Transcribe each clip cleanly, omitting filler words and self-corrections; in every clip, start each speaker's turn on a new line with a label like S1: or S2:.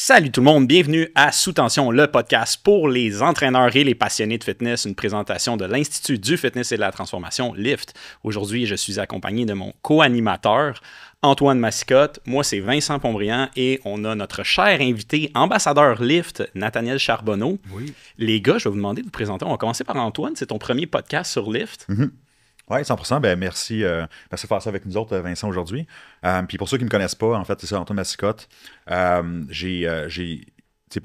S1: Salut tout le monde, bienvenue à Sous Tension, le podcast pour les entraîneurs et les passionnés de fitness, une présentation de l'Institut du fitness et de la transformation, LIFT. Aujourd'hui, je suis accompagné de mon co-animateur, Antoine Massicotte. Moi, c'est Vincent Pontbriand et on a notre cher invité, ambassadeur LIFT, Nathaniel Charbonneau.
S2: Oui.
S1: Les gars, je vais vous demander de vous présenter. On va commencer par Antoine, c'est ton premier podcast sur LIFT.
S2: Oui, 100%. Ben, merci de faire ça avec nous autres, Vincent, aujourd'hui. Puis pour ceux qui ne me connaissent pas, en fait, c'est ça, Antoine Massicotte. Pour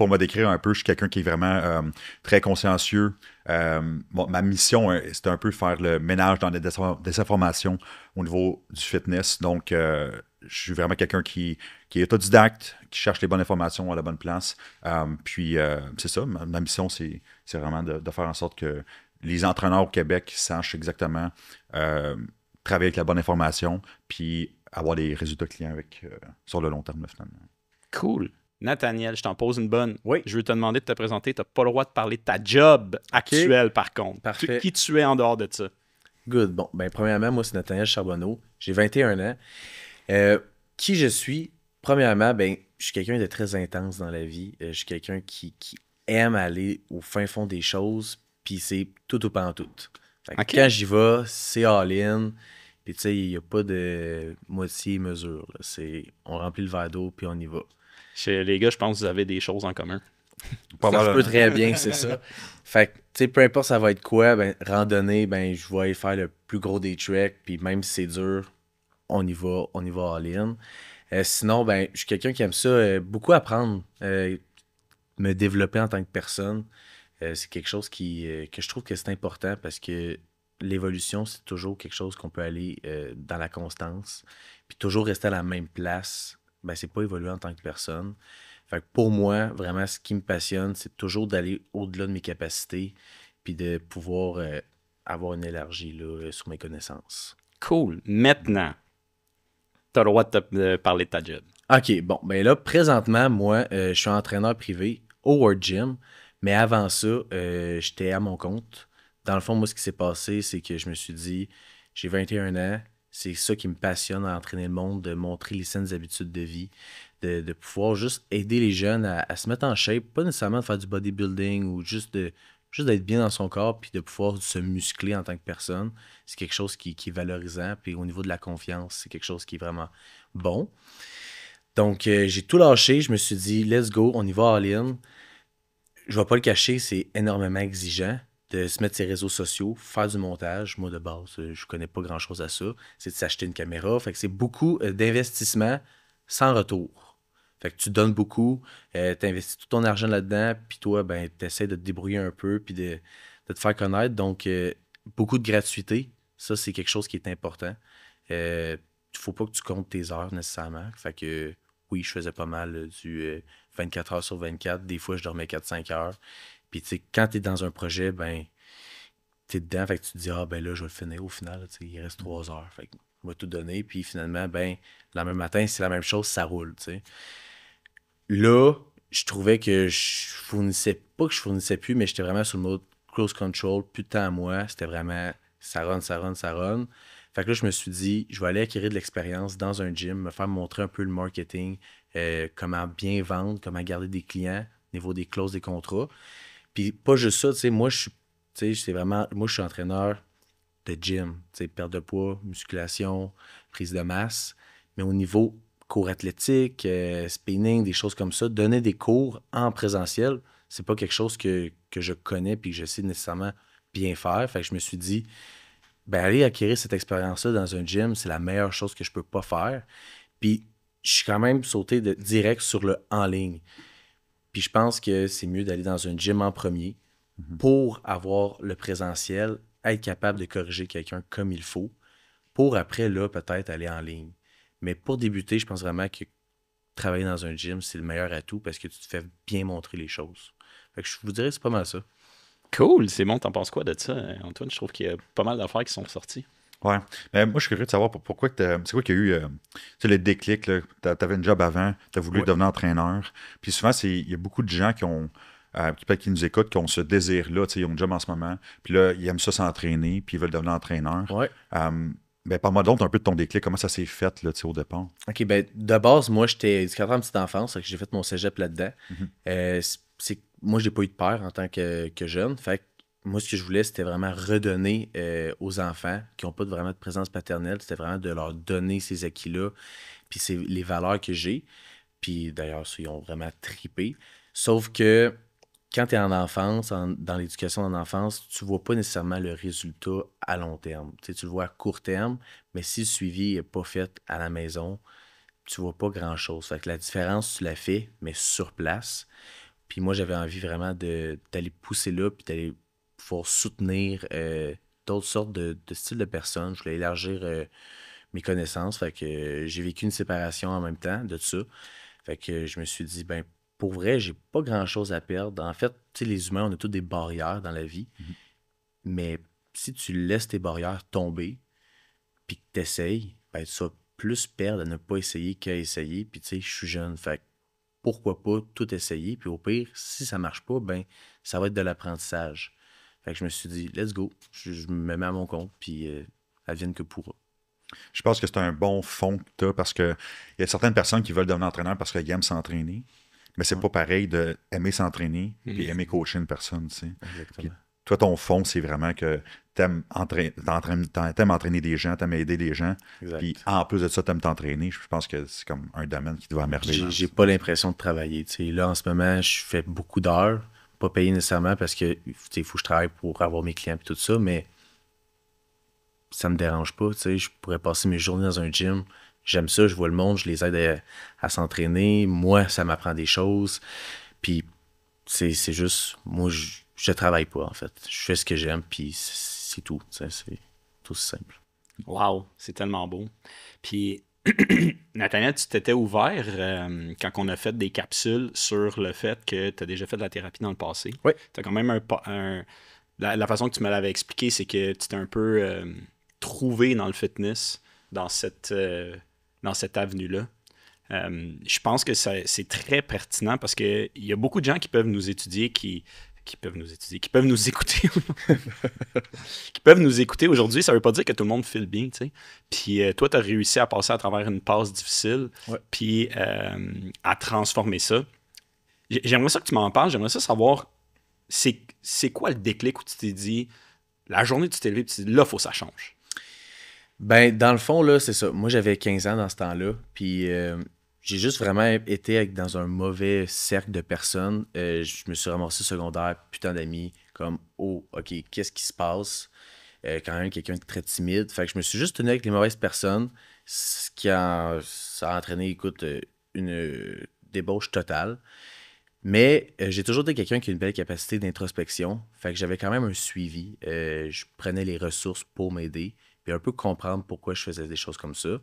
S2: me décrire un peu, je suis quelqu'un qui est vraiment très consciencieux. Ma mission, c'était un peu faire le ménage dans les désinformations au niveau du fitness. Donc, je suis vraiment quelqu'un qui est autodidacte, qui cherche les bonnes informations à la bonne place. C'est ça, ma mission, c'est vraiment de faire en sorte que les entraîneurs au Québec sachent exactement travailler avec la bonne information puis avoir des résultats clients sur le long terme, finalement.
S1: Cool. Nathaniel, je t'en pose une bonne.
S3: Oui.
S1: Je veux te demander de te présenter. Tu n'as pas le droit de parler de ta job actuelle, par contre.
S3: Parfait.
S1: Qui tu es en dehors de ça?
S3: Good. Bon, ben premièrement, moi, c'est Nathaniel Charbonneau. J'ai 21 ans. Qui je suis? Premièrement, ben, je suis quelqu'un de très intense dans la vie. Je suis quelqu'un qui aime aller au fin fond des choses, puis c'est tout ou pas en tout.
S1: Okay.
S3: Quand j'y vais, c'est all-in. Puis tu sais, il n'y a pas de moitié-mesure. On remplit le verre d'eau, puis on y va.
S1: Les gars, je pense que vous avez des choses en commun.
S3: Ça peut très bien, c'est ça. Fait que, tu sais, peu importe ça va être quoi, ben, randonnée, ben, je vais aller faire le plus gros des treks, puis même si c'est dur, on y va all-in. Sinon, ben, je suis quelqu'un qui aime ça, beaucoup apprendre, me développer en tant que personne. C'est quelque chose que je trouve que c'est important parce que l'évolution, c'est toujours quelque chose qu'on peut aller dans la constance. Puis toujours rester à la même place, ben, c'est pas évoluer en tant que personne. Fait que pour moi, vraiment, ce qui me passionne, c'est toujours d'aller au-delà de mes capacités puis de pouvoir avoir une élargie là, sur mes connaissances.
S1: Cool. Maintenant, tu as le droit de parler de ta job.
S3: OK, bon, ben là, présentement, moi, je suis entraîneur privé au World Gym. Mais avant ça, j'étais à mon compte. Dans le fond, moi, ce qui s'est passé, c'est que je me suis dit, j'ai 21 ans, c'est ça qui me passionne à entraîner le monde, de montrer les saines habitudes de vie, de pouvoir juste aider les jeunes à se mettre en shape, pas nécessairement de faire du bodybuilding ou juste d'être bien dans son corps puis de pouvoir se muscler en tant que personne. C'est quelque chose qui est valorisant. Puis au niveau de la confiance, c'est quelque chose qui est vraiment bon. Donc, j'ai tout lâché. Je me suis dit, let's go, on y va all-in. Je vais pas le cacher, c'est énormément exigeant de se mettre sur les réseaux sociaux, faire du montage. Moi, de base, je connais pas grand-chose à ça. C'est de s'acheter une caméra. Fait que c'est beaucoup d'investissement sans retour. Fait que tu donnes beaucoup, tu investis tout ton argent là-dedans, puis toi, ben, tu essaies de te débrouiller un peu, puis de te faire connaître. Donc, beaucoup de gratuité. Ça, c'est quelque chose qui est important. Il faut pas que tu comptes tes heures nécessairement. Fait que oui, je faisais pas mal du 24 heures sur 24. Des fois, je dormais 4-5 heures. Puis, tu sais, quand tu es dans un projet, ben, tu es dedans. Fait que tu te dis, ah, ben là, je vais le finir au final. Là, il reste 3 heures. Fait que je vais tout donner. Puis, finalement, ben, le lendemain matin, c'est la même chose, ça roule, tu sais. Là, je trouvais que je fournissais plus, mais j'étais vraiment sur le mode close control, plus de temps à moi. C'était vraiment ça run. Fait que là, je me suis dit, je vais aller acquérir de l'expérience dans un gym, me faire montrer un peu le marketing, comment bien vendre, comment garder des clients au niveau des clauses des contrats. Puis pas juste ça, tu sais, moi, je suis entraîneur de gym, tu sais, perte de poids, musculation, prise de masse, mais au niveau cours athlétique, spinning, des choses comme ça, donner des cours en présentiel, c'est pas quelque chose que je connais puis que je sais nécessairement bien faire. Fait que je me suis dit, ben aller acquérir cette expérience-là dans un gym, c'est la meilleure chose que je peux pas faire. Puis je suis quand même sauté direct sur le en ligne. Puis je pense que c'est mieux d'aller dans un gym en premier pour avoir le présentiel, être capable de corriger quelqu'un comme il faut, pour après, là, peut-être aller en ligne. Mais pour débuter, je pense vraiment que travailler dans un gym, c'est le meilleur atout parce que tu te fais bien montrer les choses. Fait que je vous dirais que c'est pas mal ça.
S1: Cool, c'est bon. T'en penses quoi de ça, Antoine? Je trouve qu'il y a pas mal d'affaires qui sont sorties.
S2: Ouais. Mais moi, je suis curieux de savoir pourquoi c'est quoi qu'il y a eu le déclic. Tu avais une job avant, tu as voulu devenir entraîneur. Puis souvent, il y a beaucoup de gens qui nous écoutent, qui ont ce désir-là. Ils ont une job en ce moment. Puis là, ils aiment ça s'entraîner, puis ils veulent devenir entraîneur.
S3: Ouais.
S2: Ben, parle-moi donc un peu de ton déclic, comment ça s'est fait là, au départ?
S3: OK, ben de base, moi, j'étais éducateur en petite enfance, fait que j'ai fait mon cégep là-dedans.
S2: Mhm.
S3: Moi, j'ai pas eu de père en tant que jeune. Fait que moi, ce que je voulais, c'était vraiment redonner aux enfants qui n'ont pas vraiment de présence paternelle. C'était vraiment de leur donner ces acquis-là, puis c'est les valeurs que j'ai. Puis d'ailleurs, ils ont vraiment trippé. Sauf que quand tu es en enfance, dans l'éducation en enfance, tu vois pas nécessairement le résultat à long terme. Tu sais, tu le vois à court terme, mais si le suivi n'est pas fait à la maison, tu vois pas grand-chose. Fait que la différence, tu la fais, mais sur place. Puis moi, j'avais envie vraiment d'aller pousser là, puis d'aller pouvoir soutenir d'autres sortes de styles de personnes. Je voulais élargir mes connaissances. Fait que j'ai vécu une séparation en même temps de ça. Fait que je me suis dit, ben pour vrai, j'ai pas grand-chose à perdre. En fait, tu sais, les humains, on a tous des barrières dans la vie.
S2: Mhm.
S3: Mais si tu laisses tes barrières tomber, puis que tu essayes, ben tu vas plus perdre à ne pas essayer qu'à essayer. Puis tu sais, je suis jeune. Fait que pourquoi pas tout essayer. Puis au pire, si ça marche pas, ben ça va être de l'apprentissage. Fait que je me suis dit, let's go. Je me mets à mon compte, puis advienne que pourra.
S2: Je pense que c'est un bon fond que tu as parce qu'il y a certaines personnes qui veulent devenir entraîneur parce qu'ils aiment s'entraîner, mais c'est pas pareil d'aimer s'entraîner et aimer coacher une personne. Tu sais. Puis
S3: Exactement.
S2: toi, ton fond, c'est vraiment que t'aimes entraîner des gens, t'aimes aider des gens,
S3: Exact.
S2: puis en plus de ça, t'aimes t'entraîner. Je pense que c'est comme un domaine qui te va à merveille.
S3: J'ai pas l'impression de travailler. Tu sais. Là, en ce moment, je fais beaucoup d'heures, pas payé nécessairement parce que tu sais, il faut que je travaille pour avoir mes clients et tout ça, mais ça me dérange pas. Tu sais. Je pourrais passer mes journées dans un gym. J'aime ça, je vois le monde, je les aide à s'entraîner. Moi, ça m'apprend des choses. Puis c'est juste, moi, je travaille pas, en fait. Je fais ce que j'aime, puis c'est tout. Tu sais. C'est tout simple.
S1: Wow, c'est tellement beau. Puis, Nathaniel, tu t'étais ouvert quand on a fait des capsules sur le fait que tu as déjà fait de la thérapie dans le passé.
S3: Oui.
S1: Tu as quand même la façon que tu me l'avais expliqué, c'est que tu t'es un peu trouvé dans le fitness, dans cette avenue-là. Je pense que c'est très pertinent parce qu'il y a beaucoup de gens qui peuvent nous étudier, qui peuvent nous écouter. Qui peuvent nous écouter aujourd'hui. Ça veut pas dire que tout le monde file bien, tu sais. Puis toi, tu as réussi à passer à travers une passe difficile,
S3: Ouais.
S1: puis à transformer ça. J'aimerais ça que tu m'en parles. J'aimerais ça savoir, c'est quoi le déclic où tu t'es dit, la journée où tu t'es levé, tu t'es dit, là, il faut que ça change.
S3: Ben, dans le fond, là, c'est ça. Moi, j'avais 15 ans dans ce temps-là, puis j'ai juste vraiment été dans un mauvais cercle de personnes. Je me suis ramassé secondaire, putain d'amis, comme, oh, OK, qu'est-ce qui se passe? Quand même, quelqu'un de très timide. Fait que je me suis juste tenu avec les mauvaises personnes, ça a entraîné, écoute, une débauche totale. Mais j'ai toujours été quelqu'un qui a une belle capacité d'introspection. Fait que j'avais quand même un suivi. Je prenais les ressources pour m'aider, puis un peu comprendre pourquoi je faisais des choses comme ça.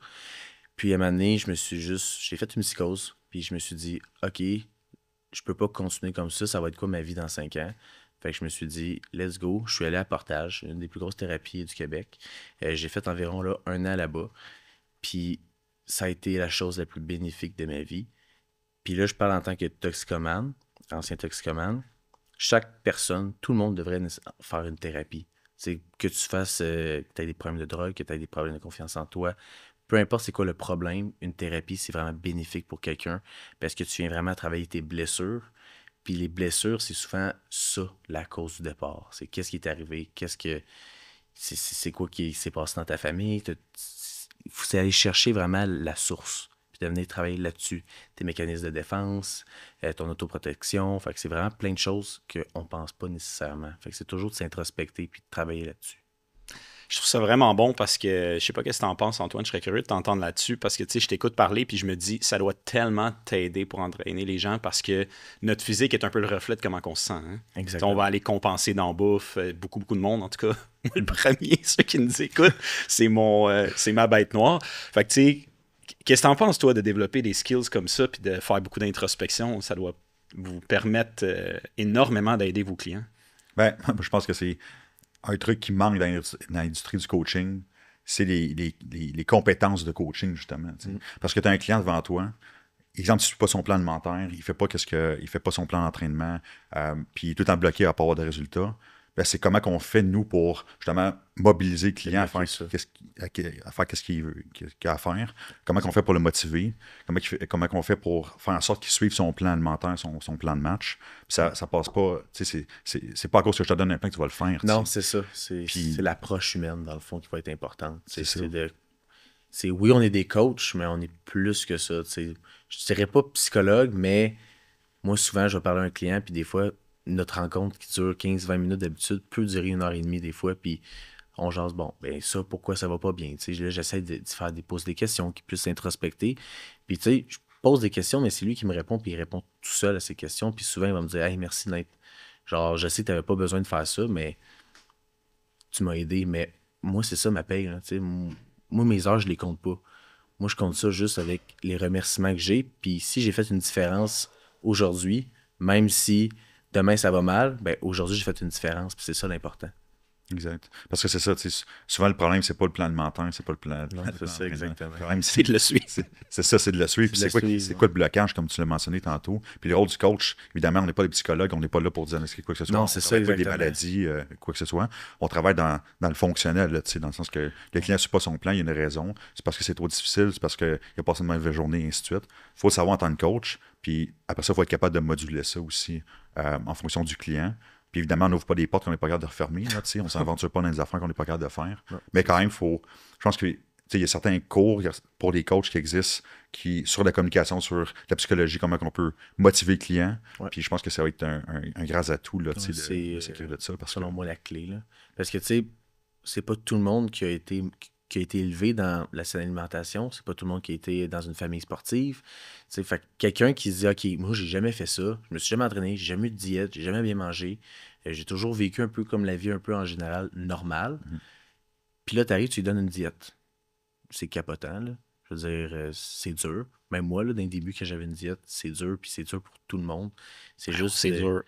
S3: Puis à un moment donné, j'ai fait une psychose, puis je me suis dit, OK, je peux pas continuer comme ça va être quoi ma vie dans 5 ans? Fait que je me suis dit, let's go. Je suis allé à Portage, une des plus grosses thérapies du Québec. J'ai fait environ là, 1 an là-bas. Puis ça a été la chose la plus bénéfique de ma vie. Puis là, je parle en tant que toxicomane, ancien toxicomane. Chaque personne, tout le monde devrait faire une thérapie. C'est que tu fasses, que tu aies des problèmes de drogue, que tu aies des problèmes de confiance en toi. Peu importe c'est quoi le problème, une thérapie, c'est vraiment bénéfique pour quelqu'un parce que tu viens vraiment travailler tes blessures. Puis les blessures, c'est souvent ça, la cause du départ. C'est qu'est-ce qui est arrivé, c'est quoi qui s'est passé dans ta famille. Il faut aller chercher vraiment la source, puis de venir travailler là-dessus. Tes mécanismes de défense, ton autoprotection. Fait que c'est vraiment plein de choses qu'on ne pense pas nécessairement. Fait que c'est toujours de s'introspecter puis de travailler là-dessus.
S1: Je trouve ça vraiment bon parce que je sais pas qu'est-ce que t'en penses, Antoine. Je serais curieux de t'entendre là-dessus parce que tu sais, je t'écoute parler puis je me dis, ça doit tellement t'aider pour entraîner les gens parce que notre physique est un peu le reflet de comment on se sent. Hein?
S3: Exactement.
S1: On va aller compenser dans la bouffe. Beaucoup de monde, en tout cas. Moi, le premier, ceux qui nous écoutent, c'est ma bête noire. Fait que tu sais, qu'est-ce que t'en penses, toi, de développer des skills comme ça puis de faire beaucoup d'introspection? Ça doit vous permettre énormément d'aider vos clients.
S2: Ben, je pense que c'est un truc qui manque dans l'industrie du coaching, c'est les compétences de coaching, justement. Parce que tu as un client devant toi, exemple, tu ne suis pas son plan alimentaire, il ne fait pas son plan d'entraînement, puis tout en bloqué à pas avoir de résultats. ben, c'est comment qu'on fait, nous, pour justement mobiliser le client à faire
S3: ça.
S2: qu'est-ce qu'il veut, qu'il a à faire. Comment qu'on fait pour le motiver. Comment qu'on fait pour faire en sorte qu'il suive son plan alimentaire, son plan de match. Puis ça passe pas, tu sais, c'est pas à cause que je te donne un plan que tu vas le faire.
S3: Non,
S2: tu sais.
S3: c'est ça. C'est
S2: Puis-
S3: l'approche humaine, dans le fond, qui va être importante.
S2: C'est ça.
S3: Oui, on est des coachs, mais on est plus que ça. Tu sais. Je dirais pas psychologue, mais moi, souvent, je vais parler à un client, puis des fois, notre rencontre qui dure 15-20 minutes d'habitude peut durer 1 heure et demie des fois, puis on jase, bon, ben ça, pourquoi ça va pas bien? Tu sais, là, j'essaie de faire poser des questions, qui puissent s'introspecter. Puis, tu sais, je pose des questions, mais c'est lui qui me répond, puis il répond tout seul à ces questions. Puis souvent, il va me dire, hey, merci, Nate. Genre, je sais que tu n'avais pas besoin de faire ça, mais tu m'as aidé. Mais moi, c'est ça ma paye. Là, tu sais. Moi, mes heures, je les compte pas. Moi, je compte ça juste avec les remerciements que j'ai. Puis si j'ai fait une différence aujourd'hui, même si demain ça va mal, ben aujourd'hui, j'ai fait une différence. Puis c'est ça l'important.
S2: Exact. Parce que c'est ça, tu sais, souvent le problème, c'est pas le plan alimentaire, c'est pas le plan.
S3: Non, c'est ça, exactement.
S2: Le problème,
S1: C'est de le suivre.
S2: C'est ça, c'est de le suivre. Puis
S3: C'est de
S2: c'est
S3: le suivre,
S2: c'est quoi le blocage, comme tu l'as mentionné tantôt. Puis le rôle du coach, évidemment, on n'est pas des psychologues, on n'est pas là pour diagnostiquer quoi que ce soit.
S3: Non,
S2: On
S3: c'est ça,
S2: travaille pas avec des
S3: exactement.
S2: maladies, quoi que ce soit. On travaille dans le fonctionnel, là, tu sais, dans le sens que le client ne suit pas son plan, il y a une raison. C'est parce que c'est trop difficile, c'est parce qu'il a passé une mauvaise journée, et ainsi de suite. Il faut le savoir en tant que coach. Puis après ça, il faut être capable de moduler ça aussi en fonction du client. Puis évidemment, on n'ouvre pas des portes qu'on n'est pas capable de refermer. Là, on ne s'aventure pas dans des affaires qu'on n'est pas capable de faire.
S3: Non,
S2: mais quand même, je pense que il y a certains cours pour les coachs qui existent sur la communication, sur la psychologie, comment on peut motiver le client.
S3: Ouais.
S2: Puis je pense que ça va être un grand atout là,
S3: Ouais,
S2: de s'écrire de ça. Parce que,
S3: selon moi, la clé. Là. Parce que, tu sais, c'est pas tout le monde qui a été élevé dans la saine alimentation. C'est pas tout le monde qui a été dans une famille sportive. Tu sais, fait que quelqu'un qui se dit, OK, moi, j'ai jamais fait ça. Je me suis jamais entraîné. J'ai jamais eu de diète. J'ai jamais bien mangé. J'ai toujours vécu un peu comme la vie, un peu en général, normale. Puis là, t'arrives, tu lui donnes une diète. C'est capotant, là. Je veux dire, c'est dur. Même moi, là, dans les débuts, quand j'avais une diète, c'est dur, puis c'est dur pour tout le monde. C'est juste...
S1: C'est dur.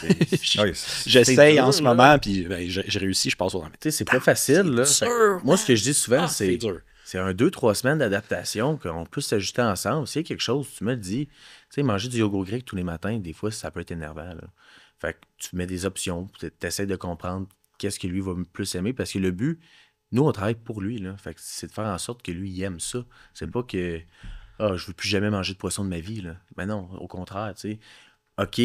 S2: ouais,
S1: J'essaye
S3: dur,
S1: en ce
S3: là.
S1: moment, puis ben, j'ai réussi, je passe au
S3: Tu sais, c'est pas facile, là. Fait que moi, ce que je dis souvent,
S1: c'est dur.
S3: c'est 2-3 semaines d'adaptation qu'on peut s'ajuster ensemble. S'il y a quelque chose, tu me le dis. Tu sais, manger du yogourt grec tous les matins, des fois, ça peut être énervant, là. Fait que tu mets des options, tu essaies de comprendre qu'est-ce que lui va plus aimer, parce que le but, nous, on travaille pour lui, là. Fait que c'est de faire en sorte que lui, il aime ça. C'est pas que, je veux plus jamais manger de poisson de ma vie, là. Mais non, au contraire, tu sais. OK,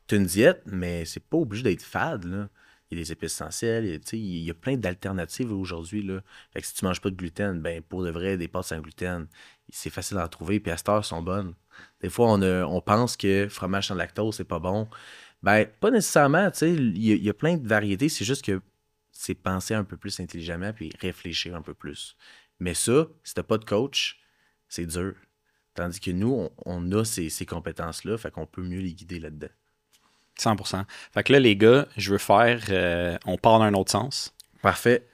S3: t'as une diète, mais c'est pas obligé d'être fade, là. Il y a des épices essentielles, il y a plein d'alternatives aujourd'hui, là. Fait que si tu manges pas de gluten, ben pour de vrai, des pâtes sans gluten, c'est facile à en trouver, puis à cette heure, sont bonnes. Des fois, on pense que fromage sans lactose, c'est pas bon. Ben, pas nécessairement, tu sais, il y a plein de variétés, c'est juste que c'est penser un peu plus intelligemment puis réfléchir un peu plus. Mais ça, si t'as pas de coach, c'est dur. Tandis que nous, on a ces compétences-là, fait qu'on peut mieux les guider là-dedans.
S1: 100%. Fait que là, les gars, je veux faire... on part dans un autre sens.
S3: Parfait.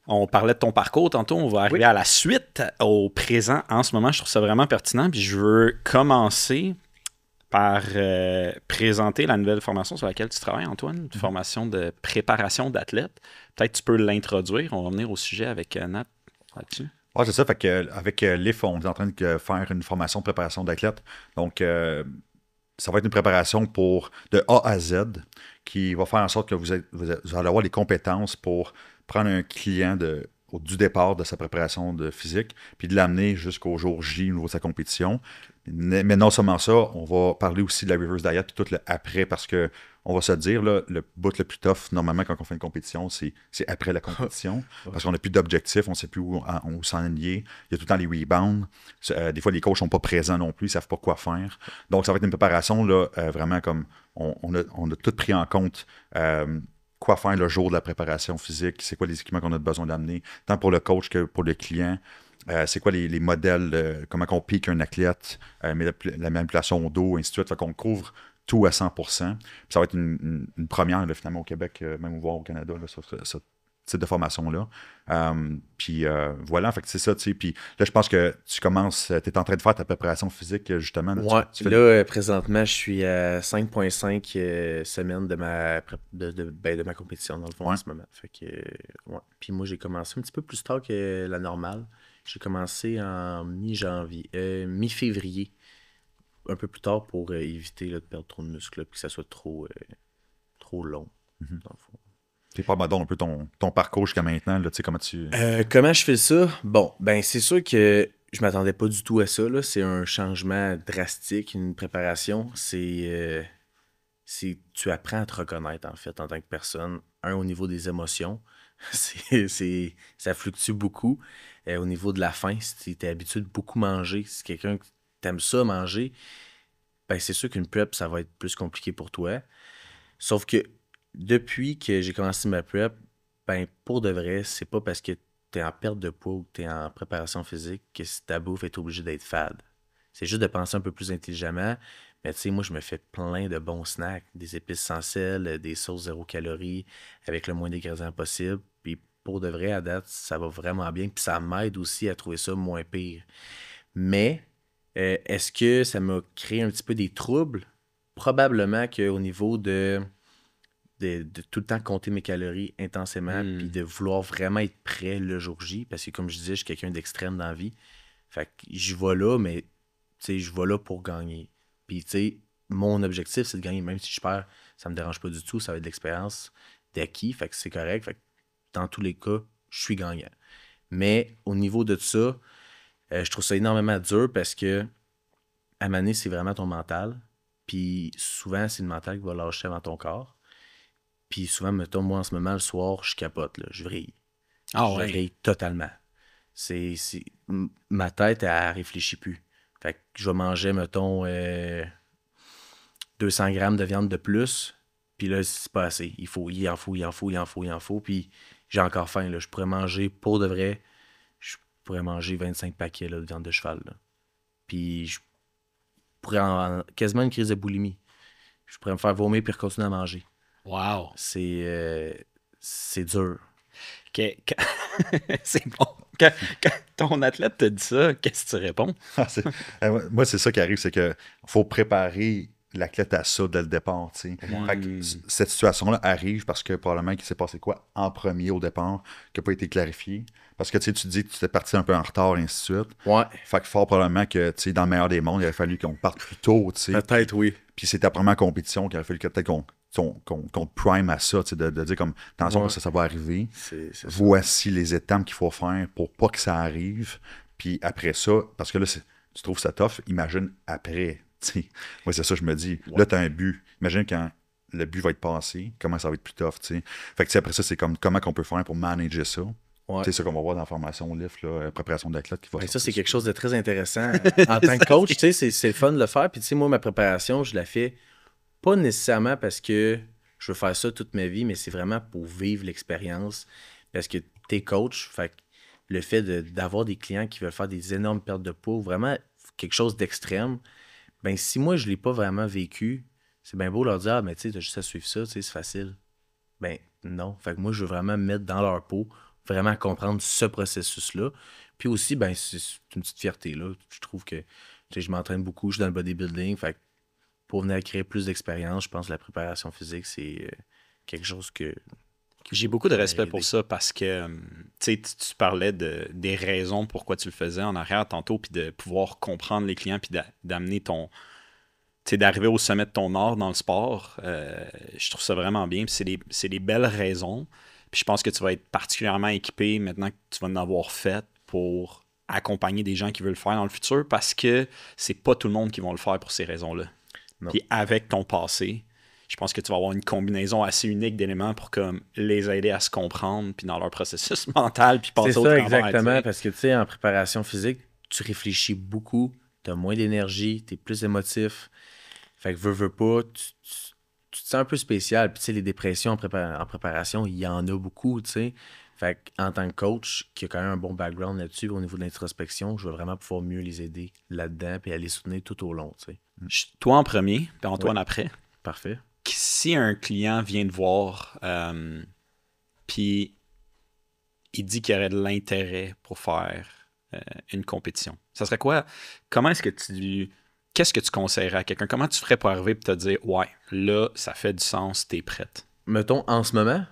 S1: On parlait de ton parcours tantôt, on va arriver à la suite, au présent. En ce moment, je trouve ça vraiment pertinent, puis je veux commencer par présenter la nouvelle formation sur laquelle tu travailles, Antoine, une formation de préparation d'athlètes. Peut-être tu peux l'introduire. On va venir au sujet avec Nat là-dessus.
S2: Ouais, c'est ça. Fait que, avec l'IF, on est en train de faire une formation de préparation d'athlète. Donc, ça va être une préparation de A à Z qui va faire en sorte que vous allez avoir les compétences pour prendre un client du départ de sa préparation de physique, puis de l'amener jusqu'au jour J au niveau de sa compétition. Mais non seulement ça, on va parler aussi de la reverse diet puis tout le après, parce que on va se dire, là, le bout le plus tough, normalement, quand on fait une compétition, c'est après la compétition, parce qu'on n'a plus d'objectif, on ne sait plus où s'enligner. Il y a tout le temps les rebounds. Des fois, les coachs ne sont pas présents non plus, ils ne savent pas quoi faire. Donc, ça va être une préparation, là, vraiment comme on a tout pris en compte. Quoi faire le jour de la préparation physique, c'est quoi les équipements qu'on a besoin d'amener, tant pour le coach que pour le client. C'est quoi les modèles, comment on pique un athlète, la manipulation au dos, ainsi de suite. Fait qu'on couvre tout à 100%. Puis ça va être une première, là, finalement, au Québec, même au Canada, là, sur ce type de formation-là. Puis voilà, fait que c'est ça, tu sais. Puis là, je pense que tu es en train de faire ta préparation physique, justement. Là,
S3: Ouais, là, présentement, je suis à 5,5 semaines de ma compétition, dans le fond, en ce moment. Fait que, ouais. Puis moi, j'ai commencé un petit peu plus tard que la normale. J'ai commencé en mi-février, un peu plus tard pour éviter là, de perdre trop de muscles, puis que ça soit trop long. dans le fond.
S2: Parle-moi donc un peu ton parcours jusqu'à maintenant, là, tu sais, comment tu...
S3: Comment je fais ça? Bon, ben c'est sûr que je m'attendais pas du tout à ça, là. C'est un changement drastique, une préparation. Tu apprends à te reconnaître, en fait, en tant que personne. Au niveau des émotions, ça fluctue beaucoup. Au niveau de la faim, si tu es habitué de beaucoup manger, si quelqu'un t'aime ça manger, ben c'est sûr qu'une prep, ça va être plus compliqué pour toi. Sauf que depuis que j'ai commencé ma prep, ben pour de vrai, c'est pas parce que tu es en perte de poids ou que tu es en préparation physique que ta bouffe est obligée d'être fade. C'est juste de penser un peu plus intelligemment. Mais tu sais, moi, je me fais plein de bons snacks, des épices sans sel, des sauces 0 calories, avec le moins d'ingrédients possible. Puis pour de vrai, à date, ça va vraiment bien. Puis ça m'aide aussi à trouver ça moins pire. Mais est-ce que ça m'a créé un petit peu des troubles? Probablement qu'au niveau de tout le temps compter mes calories intensément, puis de vouloir vraiment être prêt le jour J, parce que comme je disais, je suis quelqu'un d'extrême dans la vie. Fait que je vais là, mais tu sais, je vais là pour gagner. Puis tu sais, mon objectif, c'est de gagner. Même si je perds, ça me dérange pas du tout. Ça va être de l'expérience d'acquis, fait que c'est correct. Fait que dans tous les cas, je suis gagnant. Mais au niveau de ça, je trouve ça énormément dur parce que à maner, c'est vraiment ton mental. Puis souvent, c'est le mental qui va lâcher avant ton corps. Puis souvent, mettons, moi, en ce moment, le soir, je capote, là, je vrille.
S1: Ah
S3: Je
S1: ouais.
S3: vrille totalement. Ma tête, elle réfléchit plus. Fait que je vais manger, mettons, 200 grammes de viande de plus. Puis là, c'est pas assez. Il en faut. Puis j'ai encore faim, là. Je pourrais manger, pour de vrai, je pourrais manger 25 paquets là, de viande de cheval, là. Puis je pourrais quasiment une crise de boulimie. Je pourrais me faire vomir puis continuer à manger.
S1: Wow.
S3: C'est dur.
S1: C'est bon. Quand ton athlète te dit ça, qu'est-ce que tu réponds?
S2: Moi, c'est ça qui arrive, c'est que faut préparer l'athlète à ça dès le départ. Tu sais. Fait que cette situation-là arrive parce que probablement qu'il s'est passé quoi en premier au départ, qui n'a pas été clarifié. Parce que tu te dis que tu étais parti un peu en retard, et ainsi de suite.
S3: Ouais.
S2: Fait que fort probablement que dans le meilleur des mondes, il aurait fallu qu'on parte plus tôt. Tu sais.
S3: Peut-être, oui.
S2: Puis c'est ta première compétition qu'il aurait fallu que peut-être qu'on te prime à ça, de dire comme attention,
S3: Ouais.
S2: ça va arriver.
S3: C'est ça.
S2: Voici les étapes qu'il faut faire pour pas que ça arrive. Puis après ça, parce que là, tu trouves ça tough, imagine après. Moi, c'est ça, je me dis.
S3: Ouais.
S2: Là, tu as un but. Imagine quand le but va être passé, comment ça va être plus tough. T'sais. Fait que après ça, c'est comme comment qu'on peut faire pour manager ça.
S3: Ouais.
S2: C'est ça qu'on va voir dans la formation LIF, là, préparation d'athlète qui va
S3: Ben, ça,
S2: sortir
S3: c'est quelque chose de très intéressant. En tant que coach, tu sais, c'est le fun de le faire. Puis, tu sais, moi, ma préparation, je la fais pas nécessairement parce que je veux faire ça toute ma vie, mais c'est vraiment pour vivre l'expérience. Parce que t'es coach, fait que le fait d'avoir des clients qui veulent faire des énormes pertes de poids, vraiment quelque chose d'extrême, ben si moi, je l'ai pas vraiment vécu, c'est bien beau leur dire « Ah, mais tu sais, t'as juste à suivre ça, tu sais, c'est facile. » Ben non. Fait que moi, je veux vraiment me mettre dans leur peau, vraiment comprendre ce processus-là. Puis aussi, ben c'est une petite fierté, là. Je trouve que je m'entraîne beaucoup, je suis dans le bodybuilding, fait que pour venir créer plus d'expérience, je pense que la préparation physique, c'est quelque chose que...
S1: J'ai beaucoup de respect pour ça parce que tu parlais des raisons pourquoi tu le faisais en arrière tantôt, puis de pouvoir comprendre les clients, puis d'amener d'arriver au sommet de ton art dans le sport. Je trouve ça vraiment bien. Puis c'est des belles raisons. Puis je pense que tu vas être particulièrement équipé maintenant que tu vas en avoir fait pour accompagner des gens qui veulent le faire dans le futur parce que c'est pas tout le monde qui va le faire pour ces raisons-là.
S3: Non.
S1: Puis avec ton passé, je pense que tu vas avoir une combinaison assez unique d'éléments pour comme les aider à se comprendre puis dans leur processus mental puis passer au
S3: C'est ça,
S1: travers.
S3: exactement, parce que tu sais, en préparation physique, tu réfléchis beaucoup, tu as moins d'énergie, tu es plus émotif. Fait que veux pas, tu te sens un peu spécial. Puis tu sais, les dépressions en préparation, il y en a beaucoup, tu sais. Fait qu'en tant que coach, qui a quand même un bon background là-dessus, au niveau de l'introspection, je veux vraiment pouvoir mieux les aider là-dedans puis à les soutenir tout au long, tu sais.
S1: Toi en premier, puis Antoine après.
S3: Parfait.
S1: Si un client vient te voir, puis il dit qu'il y aurait de l'intérêt pour faire une compétition, ça serait quoi? Qu'est-ce que tu conseillerais à quelqu'un? Comment tu ferais pour arriver et te dire, ouais, là, ça fait du sens, t'es prête?
S3: Mettons, en ce moment?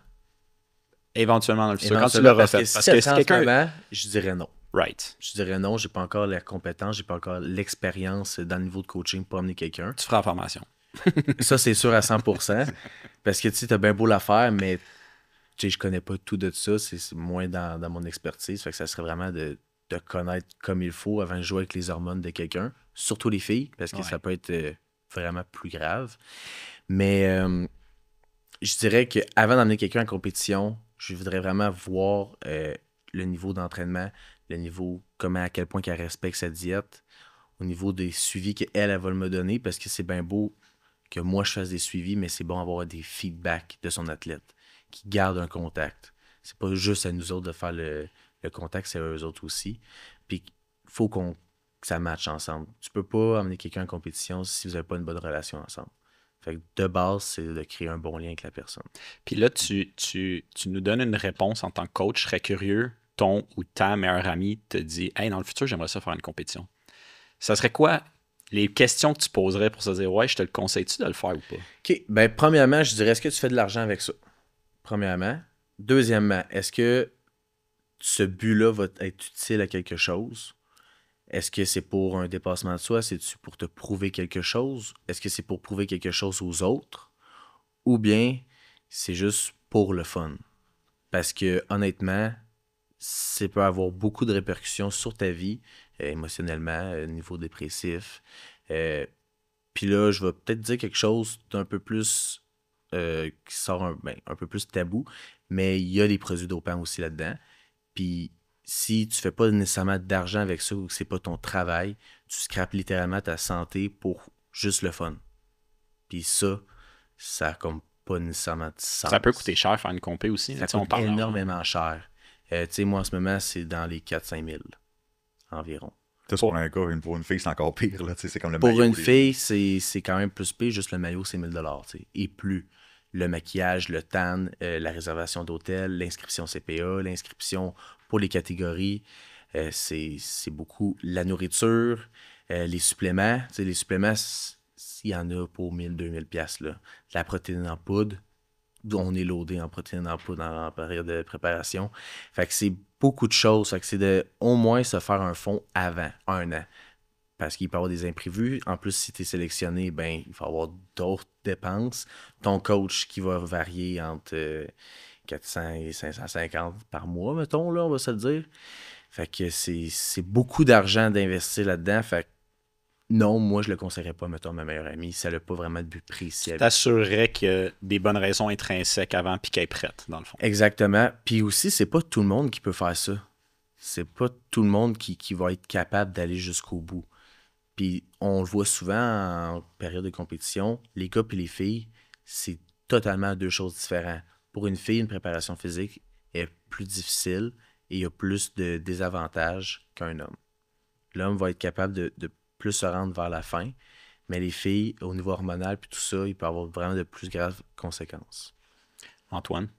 S1: Éventuellement dans le futur, quand tu l'auras fait.
S3: Parce que si quelqu'un... En ce moment, je dirais non.
S1: Right.
S3: Je dirais non, j'ai pas encore la compétence, j'ai pas encore l'expérience dans le niveau de coaching pour amener quelqu'un.
S1: Tu feras la formation.
S3: Ça, c'est sûr à 100%. Parce que, tu sais, t'as bien beau la faire, mais, tu sais, je connais pas tout de ça. C'est moins dans mon expertise. Fait que ça serait vraiment de connaître comme il faut avant de jouer avec les hormones de quelqu'un. Surtout les filles, parce que ça peut être vraiment plus grave. Mais je dirais qu'avant d'emmener quelqu'un en compétition, je voudrais vraiment voir le niveau d'entraînement, le niveau, à quel point qu'elle respecte sa diète, au niveau des suivis qu'elle va me donner, parce que c'est bien beau que moi je fasse des suivis, mais c'est bon d'avoir des feedbacks de son athlète, qui garde un contact. C'est pas juste à nous autres de faire le contact, c'est à eux autres aussi. Puis il faut que ça matche ensemble. Tu peux pas amener quelqu'un en compétition si vous n'avez pas une bonne relation ensemble. Fait que de base, c'est de créer un bon lien avec la personne.
S1: Puis là, tu nous donnes une réponse en tant que coach. Je serais curieux, ton ou ta meilleure amie te dit « Hey, dans le futur, j'aimerais ça faire une compétition. » Ça serait quoi les questions que tu poserais pour se dire « Ouais, je te le conseille-tu de le faire ou pas? »
S3: OK. Ben, premièrement, je dirais, est-ce que tu fais de l'argent avec ça? Premièrement. Deuxièmement, est-ce que ce but-là va être utile à quelque chose? Est-ce que c'est pour un dépassement de soi? C'est-tu pour te prouver quelque chose? Est-ce que c'est pour prouver quelque chose aux autres? Ou bien c'est juste pour le fun? Parce que honnêtement, ça peut avoir beaucoup de répercussions sur ta vie, émotionnellement, niveau dépressif. Puis là, je vais peut-être dire quelque chose d'un peu plus qui sort un peu plus tabou, mais il y a les produits dopants aussi là-dedans. Puis si tu fais pas nécessairement d'argent avec ça ou que c'est pas ton travail, tu scrapes littéralement ta santé pour juste le fun. Puis ça a comme pas nécessairement de sens.
S1: Ça peut coûter cher faire une compé aussi.
S3: Ça coûte énormément cher. Tu sais, moi en ce moment, c'est dans les 4-5 000 environ.
S2: Pour un gars, pour une fille, c'est encore pire. Là. C'est comme le
S3: pour
S2: maillot,
S3: une fille, c'est quand même plus pire. Juste le maillot, c'est 1000 $. Et plus. Le maquillage, le tan, la réservation d'hôtel, l'inscription CPA, l'inscription pour les catégories. C'est beaucoup la nourriture, les suppléments. Les suppléments, il y en a pour 1000-2000 $. La protéine en poudre, on est loadé en protéines en poudre en période de préparation. Fait que c'est beaucoup de choses. Fait que c'est de au moins se faire un fond avant, 1 an. Parce qu'il peut y avoir des imprévus. En plus, si tu es sélectionné, ben, il va y avoir d'autres dépenses. Ton coach qui va varier entre 400 et 550 par mois, mettons, là, on va se le dire. Fait que c'est beaucoup d'argent d'investir là-dedans. Fait que non, moi, je le conseillerais pas, mettons, à ma meilleure amie. Ça n'a pas vraiment de but précis.
S1: T'assurerais qu'il y a des bonnes raisons intrinsèques avant puis qu'elle est prête, dans le fond.
S3: Exactement. Puis aussi, c'est pas tout le monde qui peut faire ça. C'est pas tout le monde qui va être capable d'aller jusqu'au bout. Puis on le voit souvent en période de compétition, les gars et les filles, c'est totalement deux choses différentes. Pour une fille, une préparation physique est plus difficile et il y a plus de désavantages qu'un homme. L'homme va être capable de plus se rendre vers la fin, mais les filles, au niveau hormonal puis tout ça, il peut avoir vraiment de plus graves conséquences.
S1: Antoine,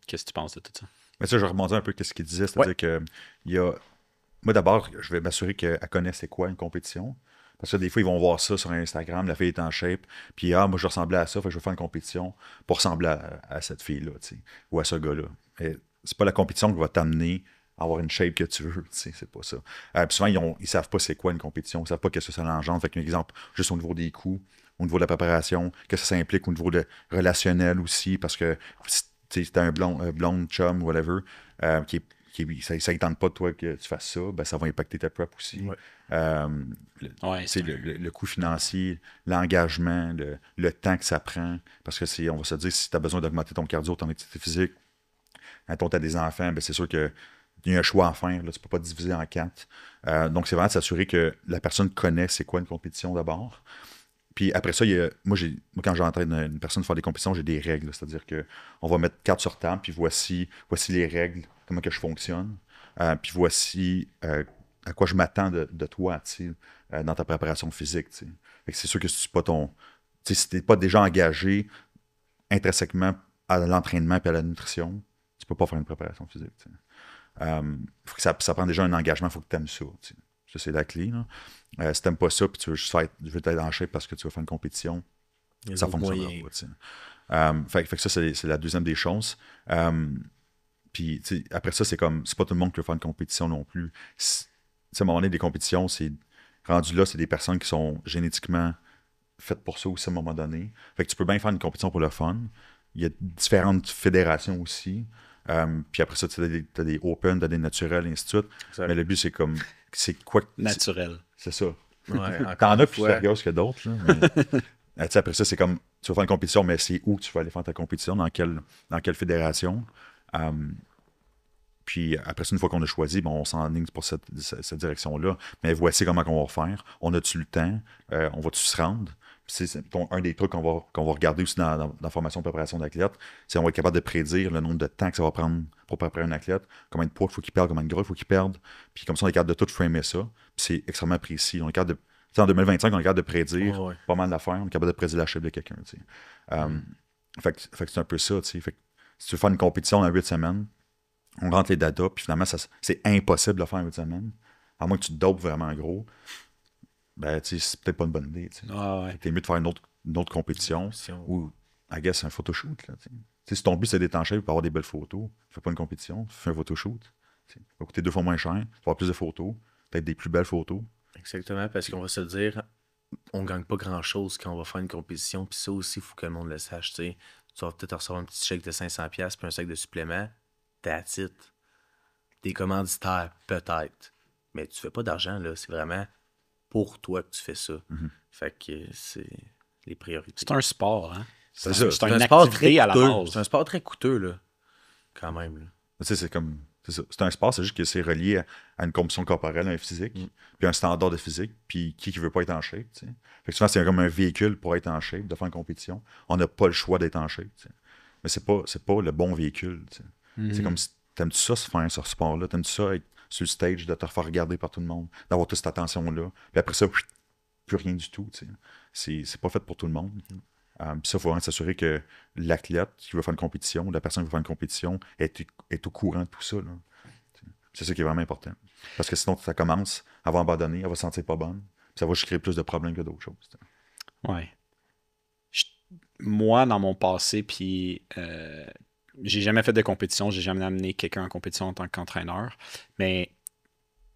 S1: qu'est-ce que tu penses de tout ça?
S2: Mais ça, je rebondis un peu ce qu'il disait, c'est-à-dire que il y a... Moi, d'abord, je vais m'assurer qu'elle connaît c'est quoi une compétition. Parce que des fois, ils vont voir ça sur Instagram, la fille est en shape, puis moi, je ressemblais à ça, fait que je vais faire une compétition pour ressembler à cette fille-là, ou à ce gars-là. Et c'est pas la compétition qui va t'amener à avoir une shape que tu veux, c'est pas ça. Puis souvent, ils savent pas c'est quoi une compétition, ils savent pas qu'est-ce que ça engendre. Fait qu'un exemple, juste au niveau des coups, au niveau de la préparation, qu'est-ce que ça implique au niveau relationnel aussi, parce que si t'as un blonde chum, whatever, ça ne tente pas, toi, que tu fasses ça, ben, ça va impacter ta prep aussi.
S3: Ouais.
S2: Le coût financier, l'engagement, le temps que ça prend. Parce que on va se dire, si tu as besoin d'augmenter ton cardio, ton activité physique, quand tu as des enfants, ben, c'est sûr qu'il y a un choix à faire. Là, tu ne peux pas te diviser en 4. Donc, c'est vraiment de s'assurer que la personne connaît c'est quoi une compétition d'abord. Puis après ça, moi, quand j'entraîne une personne faire des compétitions, j'ai des règles. C'est-à-dire qu'on va mettre carte sur table, puis voici les règles, comment que je fonctionne. Puis voici à quoi je m'attends de toi dans ta préparation physique. Fait que c'est sûr que si tu n'es pas déjà engagé intrinsèquement à l'entraînement et à la nutrition, tu ne peux pas faire une préparation physique. Faut que ça prend déjà un engagement, il faut que tu aimes ça. Ça, c'est la clé. Là. Si tu n'aimes pas ça, puis tu veux juste être en shape parce que tu veux faire une compétition, ça ne fonctionnera pas. Fait que ça, c'est la deuxième des choses. Puis après ça, c'est pas tout le monde qui veut faire une compétition non plus. À un moment donné, des compétitions, rendu là, c'est des personnes qui sont génétiquement faites pour ça aussi à un moment donné. Fait que tu peux bien faire une compétition pour le fun. Il y a différentes fédérations aussi. Puis après ça, tu as des open, tu as des naturels, et ainsi de suite.
S3: Exact.
S2: Mais le but, c'est comme. C'est quoi
S1: Naturel.
S2: C'est ça.
S3: Ouais,
S2: T'en as plus
S3: fois.
S2: sérieuses que d'autres. Là, mais, tu sais, après ça, c'est comme. Tu vas faire une compétition, mais c'est où tu vas aller faire ta compétition, dans quelle fédération. Puis après ça, une fois qu'on a choisi, bon, on s'enligne pour cette direction-là. Mais voici comment on va faire. On a-tu le temps? On va-tu se rendre? C'est un des trucs qu'on va regarder aussi dans la formation de préparation d'athlète, c'est qu'on va être capable de prédire le nombre de temps que ça va prendre pour préparer un athlète, combien de poids il faut qu'il perde, combien de gras il faut qu'il perde. Puis comme ça, on est capable de tout framer ça. Puis c'est extrêmement précis. On est capable de, en 2025, on est capable de prédire pas mal d'affaires. On est capable de prédire la shape de quelqu'un. Fait que c'est un peu ça. Fait que si tu veux faire une compétition dans 8 semaines, on rentre les datas, puis finalement, c'est impossible de le faire en 8 semaines. À moins que tu te dopes vraiment gros. Ben, tu sais, c'est peut-être pas une bonne idée. T'es mieux de faire une autre compétition ou, I guess, un photoshoot. Là, si ton but, c'est d'être en shape pour avoir des belles photos, fais pas une compétition, fais un photoshoot. Ça va coûter 2 fois moins cher, tu vas avoir plus de photos, peut-être des plus belles photos.
S3: Exactement, parce qu'on va se dire, on gagne pas grand-chose quand on va faire une compétition, puis ça aussi, il faut que le monde le sache. Tu vas peut-être recevoir un petit chèque de 500$ puis un sac de supplément. That's it. Des commanditaires, peut-être. Mais tu fais pas d'argent, là. C'est vraiment pour toi que tu fais ça. Fait que c'est les priorités.
S1: C'est un sport, hein?
S2: C'est ça.
S1: C'est une
S3: sport
S1: activité à la
S3: coûteux.
S1: base.
S3: C'est un sport très coûteux, là. Quand même, là.
S2: Tu sais, c'est ça. C'est un sport, c'est juste que c'est relié à une compétition corporelle, un physique, puis un standard de physique, puis qui veut pas être en shape, tu sais. Fait que souvent, c'est comme un véhicule pour être en shape, de faire une compétition. On n'a pas le choix d'être en shape, tu sais. Mais c'est pas le bon véhicule, tu sais. C'est comme si t'aimes-tu ça, se faire ce sport-là? T'aimes-tu ça, être sur le stage, de te refaire regarder par tout le monde, d'avoir toute cette attention-là? Puis après ça, plus rien du tout, tu sais. C'est pas fait pour tout le monde. Puis ça, il faut vraiment s'assurer que l'athlète qui veut faire une compétition, la personne qui veut faire une compétition, est au courant de tout ça, là. C'est ça qui est vraiment important. Parce que sinon, ça commence, elle va abandonner, elle va se sentir pas bonne, puis ça va juste créer plus de problèmes que d'autres choses.
S1: Ouais. Moi, dans mon passé, puis j'ai jamais fait de compétition, j'ai jamais amené quelqu'un en compétition en tant qu'entraîneur, mais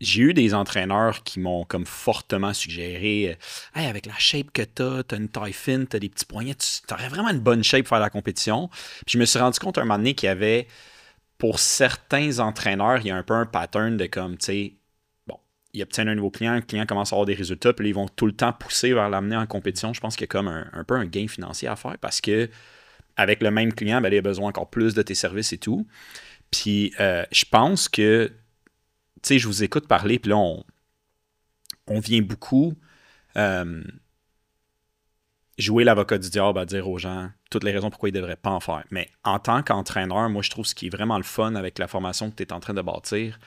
S1: j'ai eu des entraîneurs qui m'ont comme fortement suggéré hey, avec la shape que t'as une taille fine, t'as des petits poignets, t'aurais vraiment une bonne shape pour faire la compétition. Puis je me suis rendu compte un moment donné qu'il y avait, pour certains entraîneurs, il y a un peu un pattern de comme, tu sais, bon, ils obtiennent un nouveau client, le client commence à avoir des résultats, puis là, ils vont tout le temps pousser vers l'amener en compétition. Je pense qu'il y a comme un peu un gain financier à faire parce que avec le même client, ben, il a besoin encore plus de tes services et tout. Puis je pense que, tu sais, je vous écoute parler, puis là, on vient beaucoup jouer l'avocat du diable à dire aux gens toutes les raisons pourquoi ils ne devraient pas en faire. Mais en tant qu'entraîneur, moi, je trouve ce qui est vraiment le fun avec la formation que tu es en train de bâtir,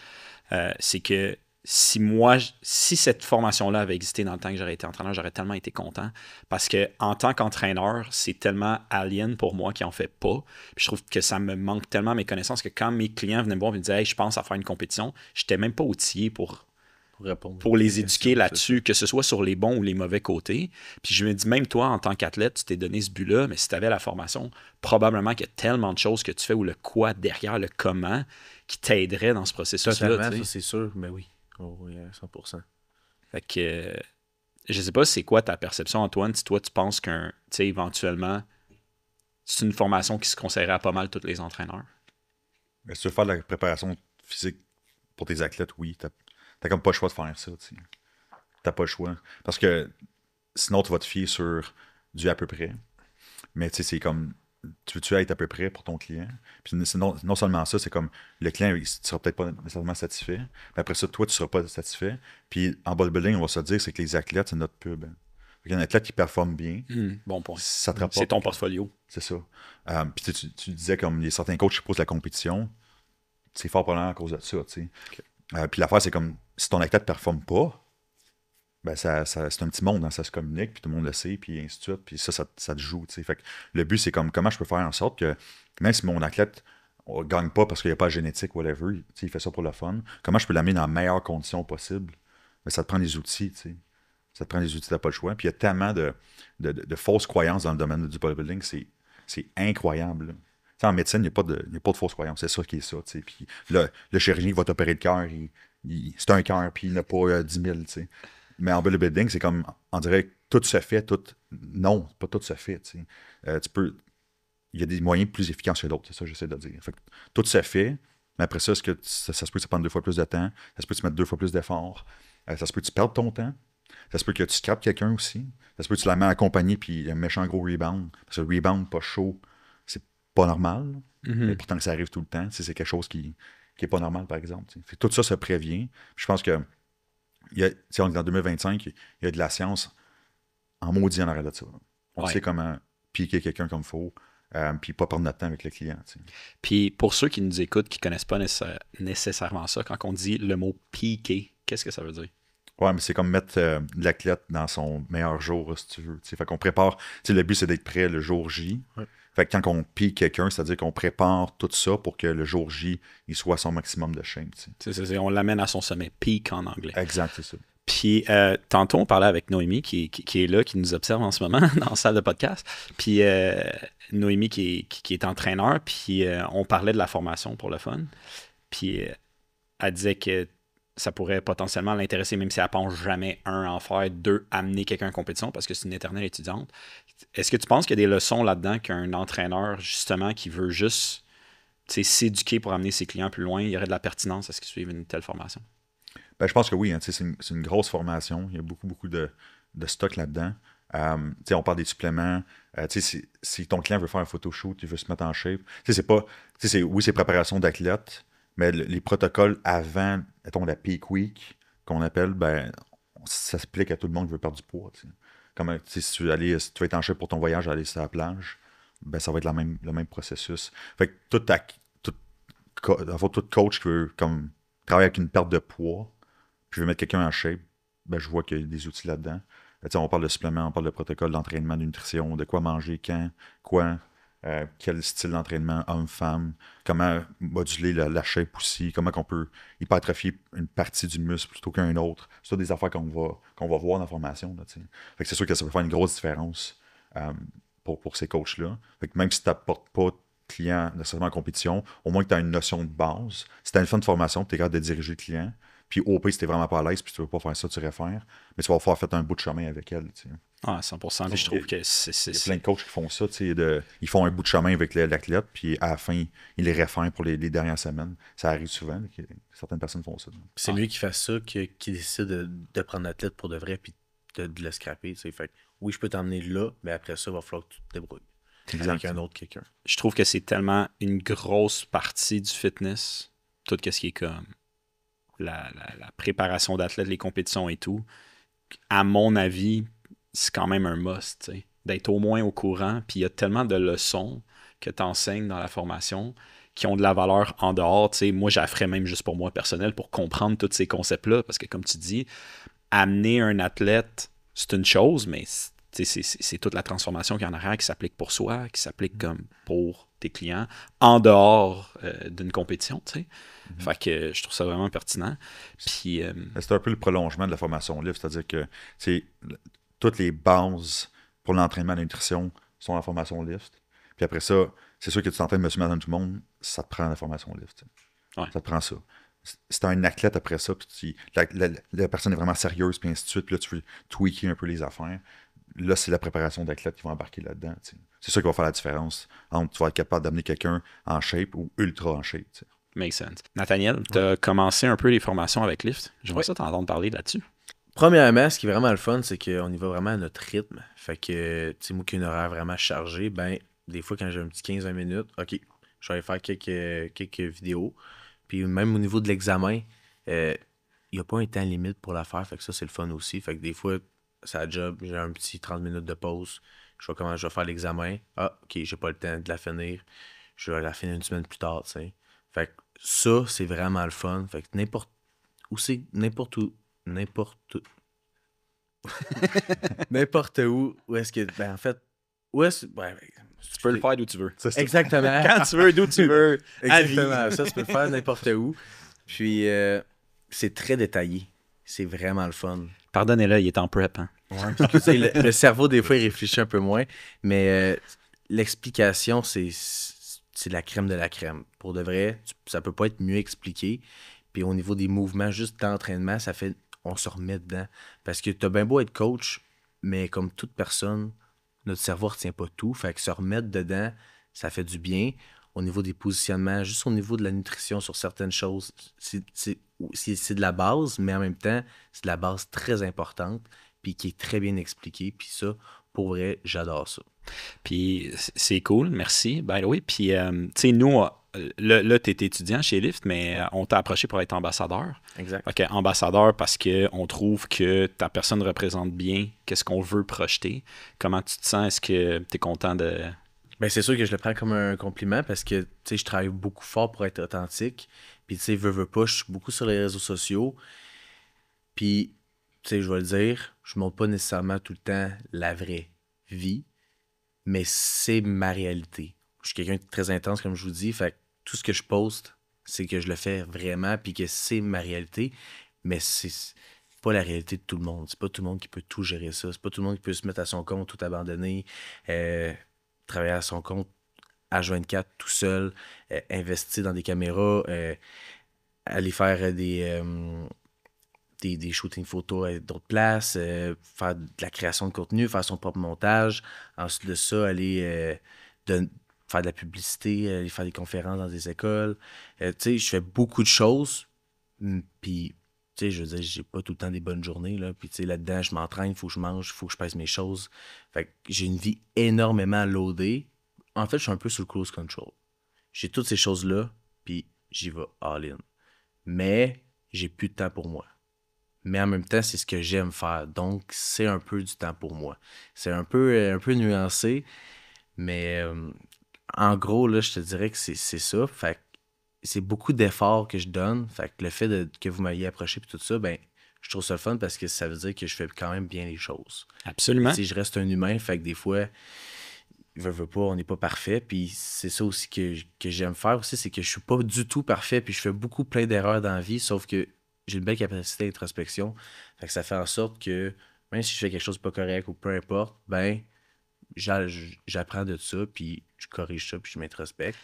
S1: c'est que si cette formation-là avait existé dans le temps que j'aurais été entraîneur, j'aurais tellement été content. Parce que en tant qu'entraîneur, c'est tellement alien pour moi qui en fait pas. Puis je trouve que ça me manque tellement mes connaissances que quand mes clients venaient me voir et me disaient hey, je pense à faire une compétition, j'étais même pas outillé pour les éduquer là-dessus, que ce soit sur les bons ou les mauvais côtés. Puis je me dis, même toi, en tant qu'athlète, tu t'es donné ce but-là, mais si tu avais la formation, probablement qu'il y a tellement de choses que tu fais ou le quoi derrière, le comment, qui t'aiderait dans ce processus-là.
S3: Totalement, ça c'est sûr, mais oui. Oh, oui, 100%.
S1: Fait que je sais pas c'est quoi ta perception, Antoine, si toi tu penses qu'un, tu sais, éventuellement, c'est une formation qui se conseillerait à pas mal tous les entraîneurs.
S2: Mais si tu veux faire de la préparation physique pour tes athlètes, oui, t'as comme pas le choix de faire ça, tu sais. T'as pas le choix. Parce que sinon, tu vas te fier sur du à peu près. Mais tu sais, c'est comme, tu veux-tu être à peu près pour ton client? Puis non seulement ça, c'est comme, le client, il ne sera peut-être pas nécessairement satisfait. Mais après ça, toi, tu ne seras pas satisfait. Puis en bodybuilding, on va se dire, c'est que les athlètes, c'est notre pub. Il y a un athlète qui performe bien.
S1: Bon point.
S2: Ça te rapporte.
S1: C'est ton portfolio.
S2: C'est ça. Puis tu disais, comme, il y a certains coachs qui posent la compétition. C'est fort probablement à cause de ça, tu sais. Okay. Puis l'affaire, c'est comme, si ton athlète ne performe pas, ben c'est un petit monde, hein, ça se communique, puis tout le monde le sait, puis ainsi de suite, puis ça te joue, tu sais. Fait que le but, c'est comme, comment je peux faire en sorte que, même si mon athlète ne gagne pas parce qu'il n'y a pas de génétique, whatever, il fait ça pour le fun, comment je peux l'amener dans les meilleures conditions possibles? Ben, ça te prend des outils, tu sais. Ça te prend des outils, tu n'as pas le choix. Puis il y a tellement de fausses croyances dans le domaine du bodybuilding, c'est incroyable, là. T'sais, en médecine, il n'y a pas de fausses croyances. C'est ça qui est ça. T'sais. Puis le chirurgien qui va t'opérer le cœur, c'est un cœur, puis il n'a pas 10 000. T'sais. Mais en bodybuilding, c'est comme, on dirait que tout se fait, tout... Non, pas tout se fait, tu sais. Il y a des moyens plus efficaces que d'autres, c'est ça que j'essaie de dire. Fait que tout se fait, mais après ça, ça se peut que ça prenne 2 fois plus de temps, ça se peut que tu mettes 2 fois plus d'efforts, ça se peut que tu perdes ton temps, ça se peut que tu scrapes quelqu'un aussi, ça se peut que tu la mets accompagné puis il y a un méchant gros rebound. Parce que le rebound pas chaud, c'est pas normal, mais pourtant que ça arrive tout le temps, c'est quelque chose qui est pas normal, par exemple. Fait que tout ça se prévient. Puis je pense que on est en 2025, il y a de la science en maudit en arrière de ça. On sait comment piquer quelqu'un comme il faut, puis pas perdre notre temps avec le client. T'sais.
S1: Puis pour ceux qui nous écoutent, qui ne connaissent pas nécessairement ça, quand on dit le mot piquer, qu'est-ce que ça veut dire?
S2: Ouais, mais c'est comme mettre l'athlète dans son meilleur jour, si tu veux. T'sais. Fait qu'on prépare. Le but, c'est d'être prêt le jour J. Ouais. Fait que quand on pique quelqu'un, c'est-à-dire qu'on prépare tout ça pour que le jour J, il soit à son maximum de shape.
S1: On l'amène à son sommet. Peak en anglais.
S2: Exact, c'est ça.
S1: Puis tantôt, on parlait avec Noémie, qui est là, qui nous observe en ce moment dans la salle de podcast. Puis Noémie, qui est entraîneur, puis on parlait de la formation pour le fun. Puis elle disait que ça pourrait potentiellement l'intéresser, même si elle ne pense jamais, 1, en faire, 2, amener quelqu'un en compétition, parce que c'est une éternelle étudiante. Est-ce que tu penses qu'il y a des leçons là-dedans qu'un entraîneur, justement, qui veut juste s'éduquer pour amener ses clients plus loin, il y aurait de la pertinence à ce qu'ils suivent une telle formation?
S2: Ben, je pense que oui, hein, c'est une grosse formation. Il y a beaucoup de stock là-dedans. On parle des suppléments. Si ton client veut faire un photoshoot, il veut se mettre en shape. Oui, c'est préparation d'athlète, mais les protocoles avant, mettons, la peak week, qu'on appelle, ben, ça s'applique à tout le monde qui veut perdre du poids. T'sais. Comme si tu veux être en shape pour ton voyage, aller sur la plage, ben, ça va être le même processus. Fait que tout coach qui veut comme, travailler avec une perte de poids, puis je veux mettre quelqu'un en shape, ben, je vois qu'il y a des outils là-dedans. On parle de suppléments, on parle de protocole d'entraînement, de nutrition, de quoi manger, quand, quoi, quel style d'entraînement, homme-femme, comment moduler la shape aussi, comment on peut hypertrophier une partie du muscle plutôt qu'un autre. C'est des affaires qu'on va voir dans la formation. Là, fait que c'est sûr que ça peut faire une grosse différence pour ces coachs-là. Fait que même si tu n'apportes pas de client nécessairement en compétition, au moins que tu as une notion de base. Si tu as une fin de formation, tu es capable de diriger le client. Puis au pire, si t'es vraiment pas à l'aise, puis tu veux pas faire ça, tu réfères. Mais tu vas pouvoir faire un bout de chemin avec elle. T'sais.
S1: Ah, 100%. Je trouve que c'est...
S2: Il y a plein de coachs qui font ça. Ils font un bout de chemin avec l'athlète, puis à la fin, ils les réfèrent pour les dernières semaines. Ça arrive souvent. Certaines personnes font ça.
S3: C'est mieux qu'ils fassent ça qu'ils décident de prendre l'athlète pour de vrai, puis de le scraper. T'sais. Fait oui, je peux t'emmener là, mais après ça, il va falloir que tu te débrouilles. Avec un autre quelqu'un.
S1: Je trouve que c'est tellement une grosse partie du fitness, tout ce qui est comme... La préparation d'athlètes, les compétitions et tout, à mon avis, c'est quand même un must, t'sais, d'être au moins au courant. Puis il y a tellement de leçons que tu enseignes dans la formation qui ont de la valeur en dehors. T'sais. Moi, j'en ferais même juste pour moi personnel pour comprendre tous ces concepts-là. Parce que comme tu dis, amener un athlète, c'est une chose, mais c'est toute la transformation qui est en arrière qui s'applique pour soi, qui s'applique comme pour tes clients, en dehors d'une compétition, tu sais. Fait que je trouve ça vraiment pertinent. Puis,
S2: c'est un peu le prolongement de la formation LIFT, c'est-à-dire que toutes les bases pour l'entraînement de la nutrition sont la formation LIFT. Puis après ça, c'est sûr que tu t'entraînes monsieur, madame, tout le monde, ça te prend la formation LIFT. Ouais. Ça te prend ça. Si tu as un athlète après ça, puis la personne est vraiment sérieuse, puis ainsi de suite, puis là, tu veux tweaker un peu les affaires. Là, c'est la préparation d'athlète qui va embarquer là-dedans. T'sais. C'est ça qui va faire la différence entre tu vas être capable d'amener quelqu'un en shape ou ultra en shape. T'sais.
S1: Makes sense. Nathaniel, tu as commencé un peu les formations avec Lift. J'aimerais ça t'entendre parler là-dessus.
S3: Premièrement, ce qui est vraiment le fun, c'est qu'on y va vraiment à notre rythme. Fait que, tu sais, moi qui ai une horaire vraiment chargée, ben, des fois, quand j'ai un petit 15-20 minutes, OK, je vais aller faire quelques vidéos. Puis même au niveau de l'examen, il n'y a pas un temps limite pour la faire. Fait que ça, c'est le fun aussi. Fait que des fois, ça job, j'ai un petit 30 minutes de pause. Je vais faire l'examen. Ah, OK, j'ai pas le temps de la finir. Je vais la finir une semaine plus tard, tu sais. Fait que ça, c'est vraiment le fun. Fait que n'importe où, où est-ce que, ben en fait, où est-ce, ben,
S1: tu peux le faire d'où tu veux.
S3: Exactement.
S1: Quand tu veux, d'où tu veux.
S3: Exactement. Ça, tu peux le faire n'importe où. Puis, c'est très détaillé. C'est vraiment le fun.
S1: Pardonnez-le, il est en prep. Hein?
S3: Ouais, parce que le cerveau, des fois, il réfléchit un peu moins. Mais l'explication, c'est la crème de la crème. Pour de vrai, ça peut pas être mieux expliqué. Puis au niveau des mouvements, juste d'entraînement, ça fait on se remet dedans. Parce que t'as bien beau être coach, mais comme toute personne, notre cerveau ne retient pas tout. Fait que se remettre dedans, ça fait du bien. Au niveau des positionnements, juste au niveau de la nutrition sur certaines choses, c'est de la base, mais en même temps, c'est de la base très importante, puis qui est très bien expliquée. Puis ça, pour vrai, j'adore ça.
S1: Puis c'est cool, merci. By the way, puis tu sais, nous, là, tu es étudiant chez Lyft, mais on t'a approché pour être ambassadeur.
S3: Exact.
S1: OK, ambassadeur parce qu'on trouve que ta personne représente bien qu'est-ce qu'on veut projeter. Comment tu te sens? Est-ce que tu es content de...
S3: Ben, c'est sûr que je le prends comme un compliment parce que, tu sais, je travaille beaucoup fort pour être authentique. Puis, tu sais, veux pas, je suis beaucoup sur les réseaux sociaux. Puis, tu sais, je vais le dire, je montre pas nécessairement tout le temps la vraie vie, mais c'est ma réalité. Je suis quelqu'un de très intense, comme je vous dis. Fait que tout ce que je poste, c'est que je le fais vraiment, puis que c'est ma réalité. Mais c'est pas la réalité de tout le monde. C'est pas tout le monde qui peut tout gérer ça. C'est pas tout le monde qui peut se mettre à son compte, tout abandonner. Travailler à son compte H24 tout seul, investir dans des caméras, aller faire des shootings photos à d'autres places, faire de la création de contenu, faire son propre montage. Ensuite de ça, aller faire de la publicité, aller faire des conférences dans des écoles. Tu sais, je fais beaucoup de choses, puis tu sais, je veux dire, j'ai pas tout le temps des bonnes journées, là. Puis, tu sais, là-dedans, je m'entraîne, il faut que je mange, il faut que je pèse mes choses. Fait que j'ai une vie énormément loadée. En fait, je suis un peu sur le cruise control. J'ai toutes ces choses-là, puis j'y vais all-in. Mais j'ai plus de temps pour moi. Mais en même temps, c'est ce que j'aime faire. Donc, c'est un peu du temps pour moi. C'est un peu nuancé, mais en gros, là, je te dirais que c'est ça. Fait que c'est beaucoup d'efforts que je donne. Fait que le fait que vous m'ayez approché et tout ça, ben, je trouve ça le fun parce que ça veut dire que je fais quand même bien les choses.
S1: Absolument.
S3: Si je reste un humain, fait que des fois, veux pas, on n'est pas parfait. Puis c'est ça aussi que j'aime faire aussi, c'est que je suis pas du tout parfait. Puis je fais plein d'erreurs dans la vie, sauf que j'ai une belle capacité d'introspection. Fait que ça fait en sorte que même si je fais quelque chose de pas correct ou peu importe, ben j'apprends de ça, puis je corrige ça, puis je m'introspecte.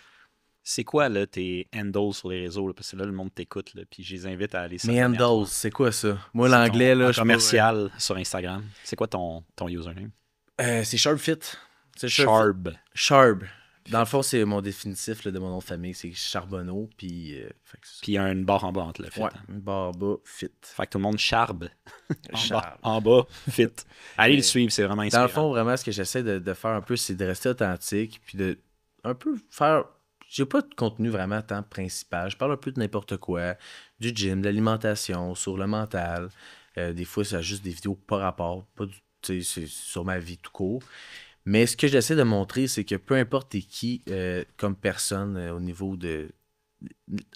S1: C'est quoi, là, tes handles sur les réseaux? Là, parce que là, le monde t'écoute, là, puis je les invite à aller sur
S3: Mes handles, c'est quoi ça? Moi, l'anglais, là,
S1: je commercial sur Instagram. C'est quoi ton username?
S3: C'est Sharpfit. C'est
S1: Sharp.
S3: Sharp. Dans le fond, c'est mon définitif là, de mon nom de famille. C'est Charbonneau, puis...
S1: Puis il y a une barre en bas entre le fit.
S3: Ouais,
S1: hein.
S3: une barre en bas, fit.
S1: Fait que tout le monde charbe. En bas, fit. Allez le suivre, c'est vraiment inspirant.
S3: Dans le fond, vraiment, ce que j'essaie de faire un peu, c'est de rester authentique, puis de un peu faire... J'ai pas de contenu vraiment tant principal. Je parle un peu de n'importe quoi, du gym, de l'alimentation, sur le mental. Des fois, c'est juste des vidéos pas rapport. C'est sur ma vie tout court. Mais ce que j'essaie de montrer, c'est que peu importe t'es qui comme personne au niveau de...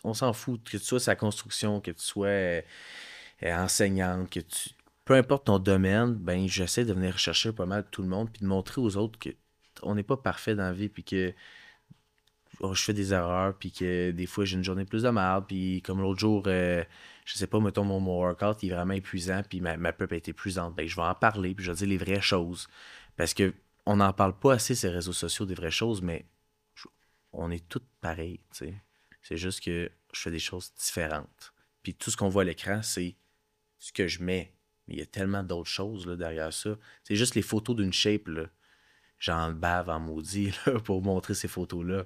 S3: On s'en fout, que tu sois sa construction, que tu sois enseignante, que tu... Peu importe ton domaine, ben j'essaie de venir chercher pas mal tout le monde puis de montrer aux autres que on n'est pas parfait dans la vie puis que je fais des erreurs puis que des fois j'ai une journée plus de merde puis comme l'autre jour, je sais pas, mettons mon workout il est vraiment épuisant puis ma pep a été épuisante. Ben je vais en parler puis je vais dire les vraies choses parce que on n'en parle pas assez ces réseaux sociaux des vraies choses, mais on est tous pareils, tu sais. C'est juste que je fais des choses différentes. Puis tout ce qu'on voit à l'écran, c'est ce que je mets. Mais il y a tellement d'autres choses là, derrière ça. C'est juste les photos d'une shape, là. J'en bave en maudit là, pour montrer ces photos-là.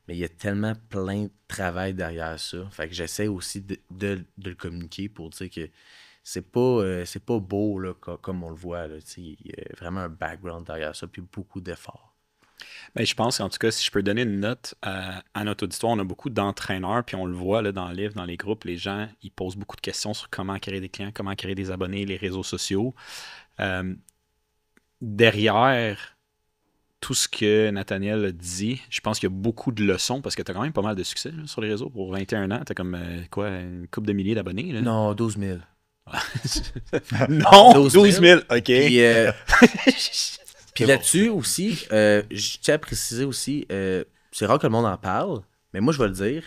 S3: Mais il y a tellement plein de travail derrière ça. Fait que j'essaie aussi de le communiquer pour dire que c'est pas beau là, comme on le voit. Là, il y a vraiment un background derrière ça, puis beaucoup d'efforts.
S1: Ben, je pense qu'en tout cas, si je peux donner une note à notre auditoire, on a beaucoup d'entraîneurs, puis on le voit là, dans le livre, dans les groupes, les gens, ils posent beaucoup de questions sur comment créer des clients, comment créer des abonnés, les réseaux sociaux. Derrière tout ce que Nathaniel a dit, je pense qu'il y a beaucoup de leçons, parce que tu as quand même pas mal de succès là, sur les réseaux. Pour 21 ans, tu as comme une couple de milliers d'abonnés. Là.
S3: Non, 12 000.
S1: Non, 12 000. OK.
S3: Puis là-dessus aussi, je tiens à préciser aussi, c'est rare que le monde en parle, mais moi, je vais le dire.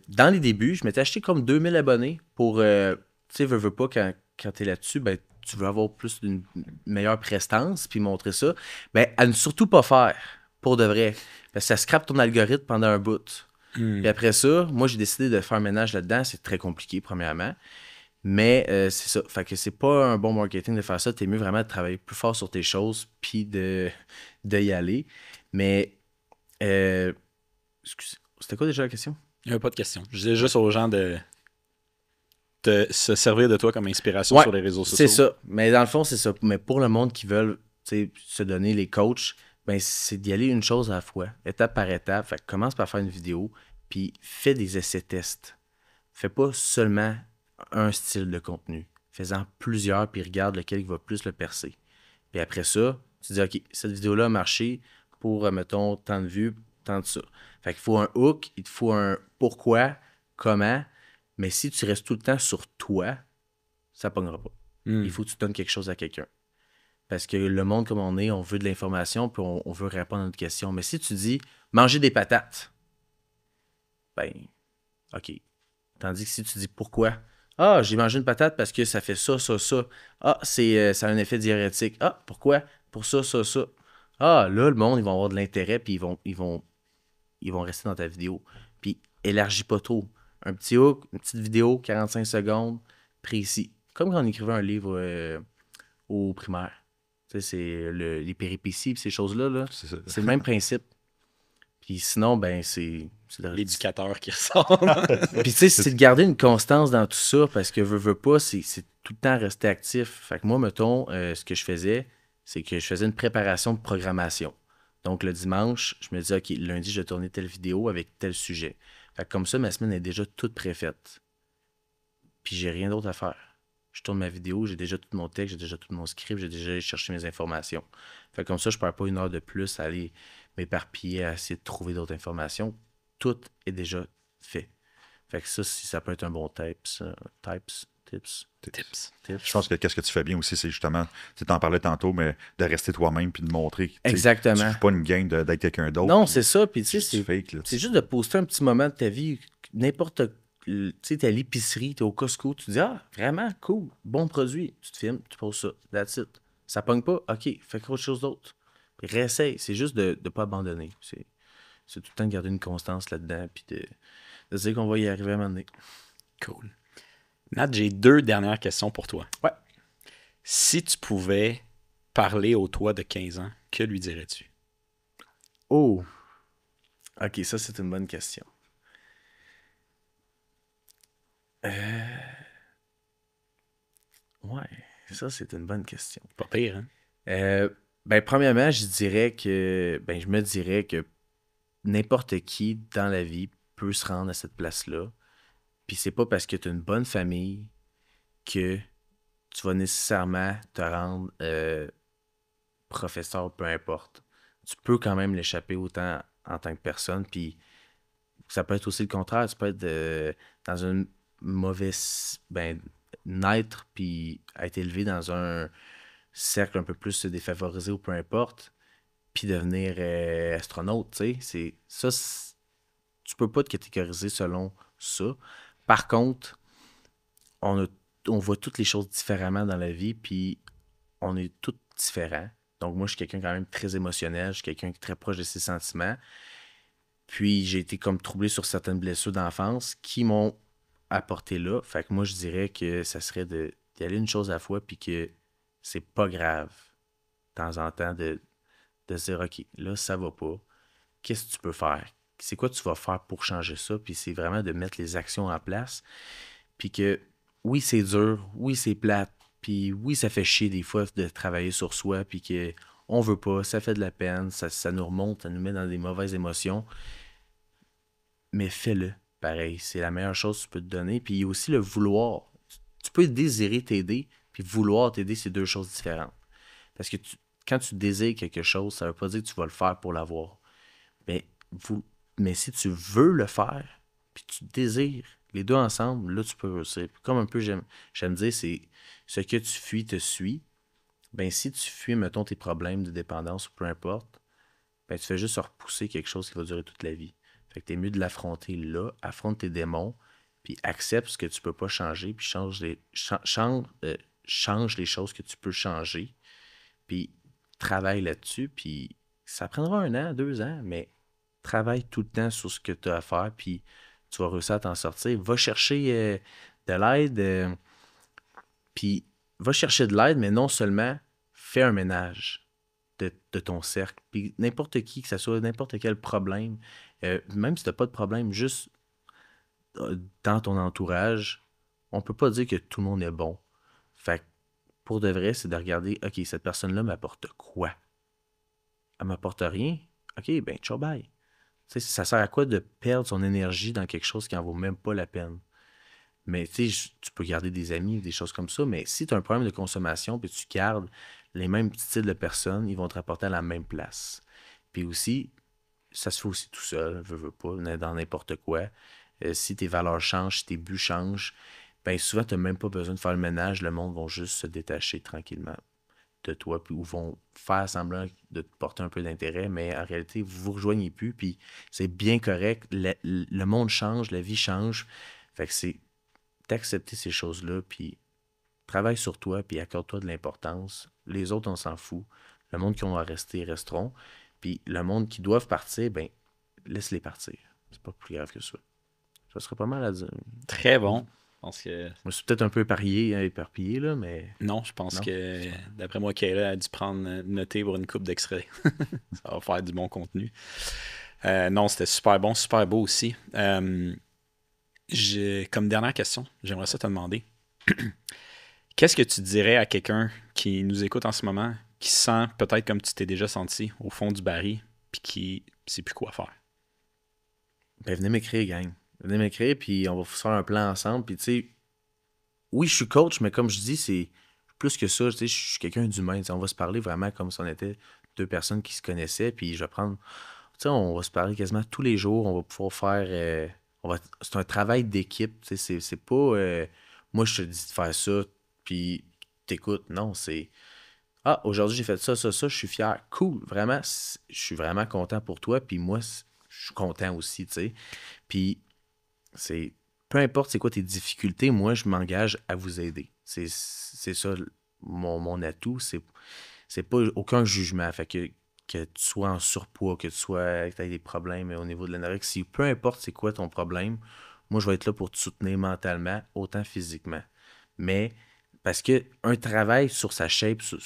S3: Dans les débuts, je m'étais acheté comme 2000 abonnés pour, tu sais, veux pas, quand t'es là-dessus, ben, tu veux avoir plus d'une meilleure prestance, puis montrer ça. Ben, à ne surtout pas faire, pour de vrai. Parce que ça scrape ton algorithme pendant un bout. Puis après ça, moi, j'ai décidé de faire un ménage là-dedans. C'est très compliqué, premièrement. Mais c'est ça. Fait que c'est pas un bon marketing de faire ça. T'es mieux vraiment de travailler plus fort sur tes choses puis de y aller. Mais, c'était quoi déjà la question?
S1: Il n'y a pas de question. Je disais juste aux gens de se servir de toi comme inspiration
S3: Ouais,
S1: sur les réseaux sociaux.
S3: c'est ça. Mais dans le fond, c'est ça. Mais pour le monde qui veulent se donner les coachs, ben c'est d'y aller une chose à la fois, étape par étape. Fait que commence par faire une vidéo, puis fais des essais-tests. Fais pas seulement un style de contenu. Fais-en plusieurs, puis regarde lequel qui va plus le percer. Puis après ça, tu dis, OK, cette vidéo-là a marché pour, mettons, tant de vues, tant de ça. Fait qu'il faut un hook, il te faut un pourquoi, comment, mais si tu restes tout le temps sur toi, ça ne pognera pas. Il faut que tu donnes quelque chose à quelqu'un. Parce que le monde comme on est, on veut de l'information, puis on veut répondre à notre question. Mais si tu dis, manger des patates, ben, OK. Tandis que si tu dis pourquoi, ah, j'ai mangé une patate parce que ça fait ça, ça, ça. Ah, ça a un effet diurétique. Ah, pourquoi? Pour ça, ça, ça. Ah, là, le monde, ils vont avoir de l'intérêt, puis ils vont rester dans ta vidéo. Puis, élargis pas trop. Un petit hook, une petite vidéo, 45 secondes, précis. Comme quand on écrivait un livre au primaire. Tu sais, c'est les péripéties, ces choses-là, là. C'est le même principe. Puis sinon, ben, c'est
S1: l'éducateur qui ressort.
S3: Puis tu sais, c'est de garder une constance dans tout ça, parce que veux pas, c'est tout le temps rester actif. Fait que moi, mettons, ce que je faisais, c'est que je faisais une préparation de programmation. Donc le dimanche, je me disais, OK, lundi, je vais tourner telle vidéo avec tel sujet. Fait que comme ça, ma semaine est déjà toute préfaite. Puis j'ai rien d'autre à faire. Je tourne ma vidéo, j'ai déjà tout mon texte, j'ai déjà tout mon script, j'ai déjà allé chercher mes informations. Fait que comme ça, je perds pas une heure de plus à aller m'éparpiller, à essayer de trouver d'autres informations. Tout est déjà fait. Fait que ça, si ça peut être un bon tips.
S2: Je pense que qu'est-ce que tu fais bien aussi, c'est justement, tu t'en parlais tantôt, mais de rester toi-même puis de montrer que
S3: exactement.
S2: tu ne fais pas une game d'être quelqu'un d'autre.
S3: Non, c'est ça. Puis tu sais,
S2: c'est
S3: juste de poster un petit moment de ta vie, n'importe. Tu sais, t'es à l'épicerie, t'es au Costco, tu te dis, ah, vraiment, cool, bon produit. Tu te filmes, tu poses ça, that's it. Ça pogne pas, OK, fais autre chose d'autre. Puis réessaye, c'est juste de ne pas abandonner. C'est tout le temps de garder une constance là-dedans, puis de dire qu'on va y arriver à un moment donné.
S1: Cool. Nat, j'ai 2 dernières questions pour toi.
S3: Ouais.
S1: Si tu pouvais parler au toi de 15 ans, que lui dirais-tu?
S3: Oh! OK, ça, c'est une bonne question. Ouais, ça, c'est une bonne question.
S1: Pas pire, hein?
S3: Ben, premièrement, je me dirais que n'importe qui dans la vie peut se rendre à cette place-là. Puis c'est pas parce que tu as une bonne famille que tu vas nécessairement te rendre professeur, peu importe. Tu peux quand même l'échapper autant en tant que personne. Puis ça peut être aussi le contraire. Tu peux être dans une mauvaise... naître puis être élevé dans un cercle un peu plus défavorisé ou peu importe, puis devenir astronaute, tu sais. Tu peux pas te catégoriser selon ça. Par contre, on voit toutes les choses différemment dans la vie, puis on est tous différents. Donc moi, je suis quelqu'un quand même très émotionnel, je suis quelqu'un qui est très proche de ses sentiments. Puis j'ai été comme troublé sur certaines blessures d'enfance qui m'ont apporté là. Fait que moi, je dirais que ça serait d'y aller une chose à la fois, puis que c'est pas grave, de temps en temps, de se dire, OK, là, ça va pas. Qu'est-ce que tu peux faire? C'est quoi tu vas faire pour changer ça? Puis c'est vraiment de mettre les actions en place. Puis que, oui, c'est dur, oui, c'est plate, puis oui, ça fait chier des fois de travailler sur soi, puis que on veut pas, ça fait de la peine, ça nous remonte, ça nous met dans des mauvaises émotions. Mais fais-le, pareil. C'est la meilleure chose que tu peux te donner. Puis il y a aussi le vouloir. Tu peux désirer t'aider, puis vouloir t'aider, c'est 2 choses différentes. Parce que quand tu désires quelque chose, ça veut pas dire que tu vas le faire pour l'avoir. Mais si tu veux le faire, puis tu désires, les deux ensemble, là, tu peux réussir. Puis comme un peu, j'aime dire, c'est ce que tu fuis te suit. Ben, si tu fuis, mettons, tes problèmes de dépendance ou peu importe, ben, tu fais juste repousser quelque chose qui va durer toute la vie. Fait que t'es mieux de l'affronter là, affronte tes démons, puis accepte ce que tu peux pas changer, puis change les choses que tu peux changer, puis travaille là-dessus, puis ça prendra 1 an, 2 ans, mais travaille tout le temps sur ce que tu as à faire, puis tu vas réussir à t'en sortir. Va chercher de l'aide. Puis, va chercher de l'aide, mais non seulement fais un ménage de ton cercle. Puis, n'importe qui, que ce soit n'importe quel problème, même si tu n'as pas de problème, juste dans ton entourage, on peut pas dire que tout le monde est bon. Fait que, pour de vrai, c'est de regarder, OK, cette personne-là m'apporte quoi? Elle m'apporte rien? OK, ben, ciao, bye. Tu sais, ça sert à quoi de perdre son énergie dans quelque chose qui en vaut même pas la peine? Mais tu sais, tu peux garder des amis, des choses comme ça, mais si tu as un problème de consommation puis tu gardes les mêmes petits styles de personnes, ils vont te rapporter à la même place. Puis aussi, ça se fait aussi tout seul, veux pas, dans n'importe quoi. Si tes valeurs changent, si tes buts changent, ben souvent, tu n'as même pas besoin de faire le ménage, le monde va juste se détacher tranquillement de toi, puis ou vont faire semblant de te porter un peu d'intérêt, mais en réalité, vous vous rejoignez plus, puis c'est bien correct. Le monde change, la vie change. Fait que c'est d'accepter ces choses-là, puis travaille sur toi, puis accorde-toi de l'importance. Les autres, on s'en fout. Le monde qui va rester, resteront. Puis le monde qui doivent partir, ben laisse-les partir. C'est pas plus grave que ça. Ça serait pas mal à dire.
S1: Très bon. Je pense que...
S3: Je me suis peut-être un peu éparpillé, là, mais...
S1: Non, je pense
S3: Non.
S1: que, d'après moi, Kayla a dû prendre noter pour une coupe d'extrait. Ça va faire du bon contenu. Non, c'était super bon, super beau aussi. Comme dernière question, j'aimerais ça te demander. Qu'est-ce que tu dirais à quelqu'un qui nous écoute en ce moment, qui se sent peut-être comme tu t'es déjà senti au fond du baril, puis qui ne sait plus quoi faire?
S3: Ben, venez m'écrire, gang. Venez m'écrire, puis on va faire un plan ensemble. Puis, tu sais, oui, je suis coach, mais comme je dis, c'est plus que ça. Tu sais, je suis quelqu'un d'humain. Tu sais, on va se parler vraiment comme si on était deux personnes qui se connaissaient. Puis, je vais prendre. Tu sais, on va se parler quasiment tous les jours. On va pouvoir faire. C'est un travail d'équipe. Tu sais, c'est pas. Moi, je te dis de faire ça, puis t'écoutes. Non, c'est. Ah, aujourd'hui, j'ai fait ça, ça, ça. Je suis fier. Cool. Vraiment, je suis vraiment content pour toi. Puis, moi, je suis content aussi, tu sais. Puis, c'est peu importe c'est quoi tes difficultés, moi, je m'engage à vous aider. C'est ça mon atout. C'est pas aucun jugement. Fait que tu sois en surpoids, que tu aies des problèmes au niveau de l'anorexie, peu importe c'est quoi ton problème, moi, je vais être là pour te soutenir mentalement, autant physiquement. Mais parce que un travail sur sa shape, tu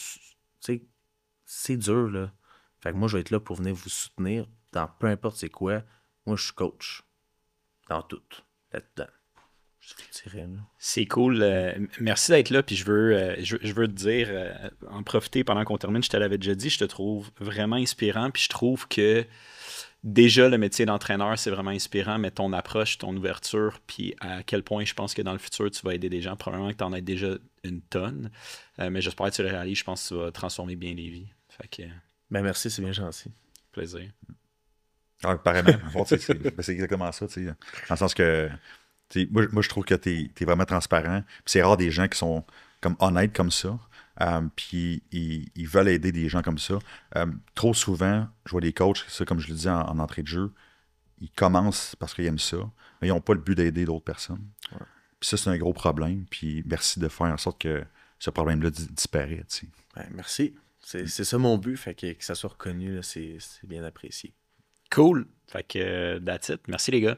S3: sais, c'est dur, là. Fait que moi, je vais être là pour venir vous soutenir dans peu importe c'est quoi. Moi, je suis coach. Dans tout. Là-dedans. Je te dirais, là.
S1: C'est cool. Merci d'être là. Puis je veux te dire, en profiter pendant qu'on termine, je te l'avais déjà dit, je te trouve vraiment inspirant. Puis je trouve que déjà le métier d'entraîneur, c'est vraiment inspirant, mais ton approche, ton ouverture, puis à quel point je pense que dans le futur, tu vas aider des gens. Probablement que tu en aides déjà une tonne. Mais j'espère que tu le réalises. Je pense que tu vas transformer bien les vies. Fait que,
S3: Ben merci, c'est bien gentil.
S1: plaisir.
S2: Ah, apparemment, c'est exactement ça, tu sais. Dans le sens que, tu sais, moi, je trouve que tu es vraiment transparent. Puis c'est rare des gens qui sont comme honnêtes comme ça. Puis ils veulent aider des gens comme ça. Trop souvent, je vois des coachs, ça, comme je le dis en entrée de jeu, ils commencent parce qu'ils aiment ça, mais ils n'ont pas le but d'aider d'autres personnes.
S3: Ouais.
S2: Puis ça, c'est un gros problème. Puis merci de faire en sorte que ce problème-là disparaît, tu sais.
S3: Ben, merci. C'est ça mon but, fait que ça soit reconnu, là, c'est bien apprécié.
S1: Cool. Fait que, that's it. Merci les gars.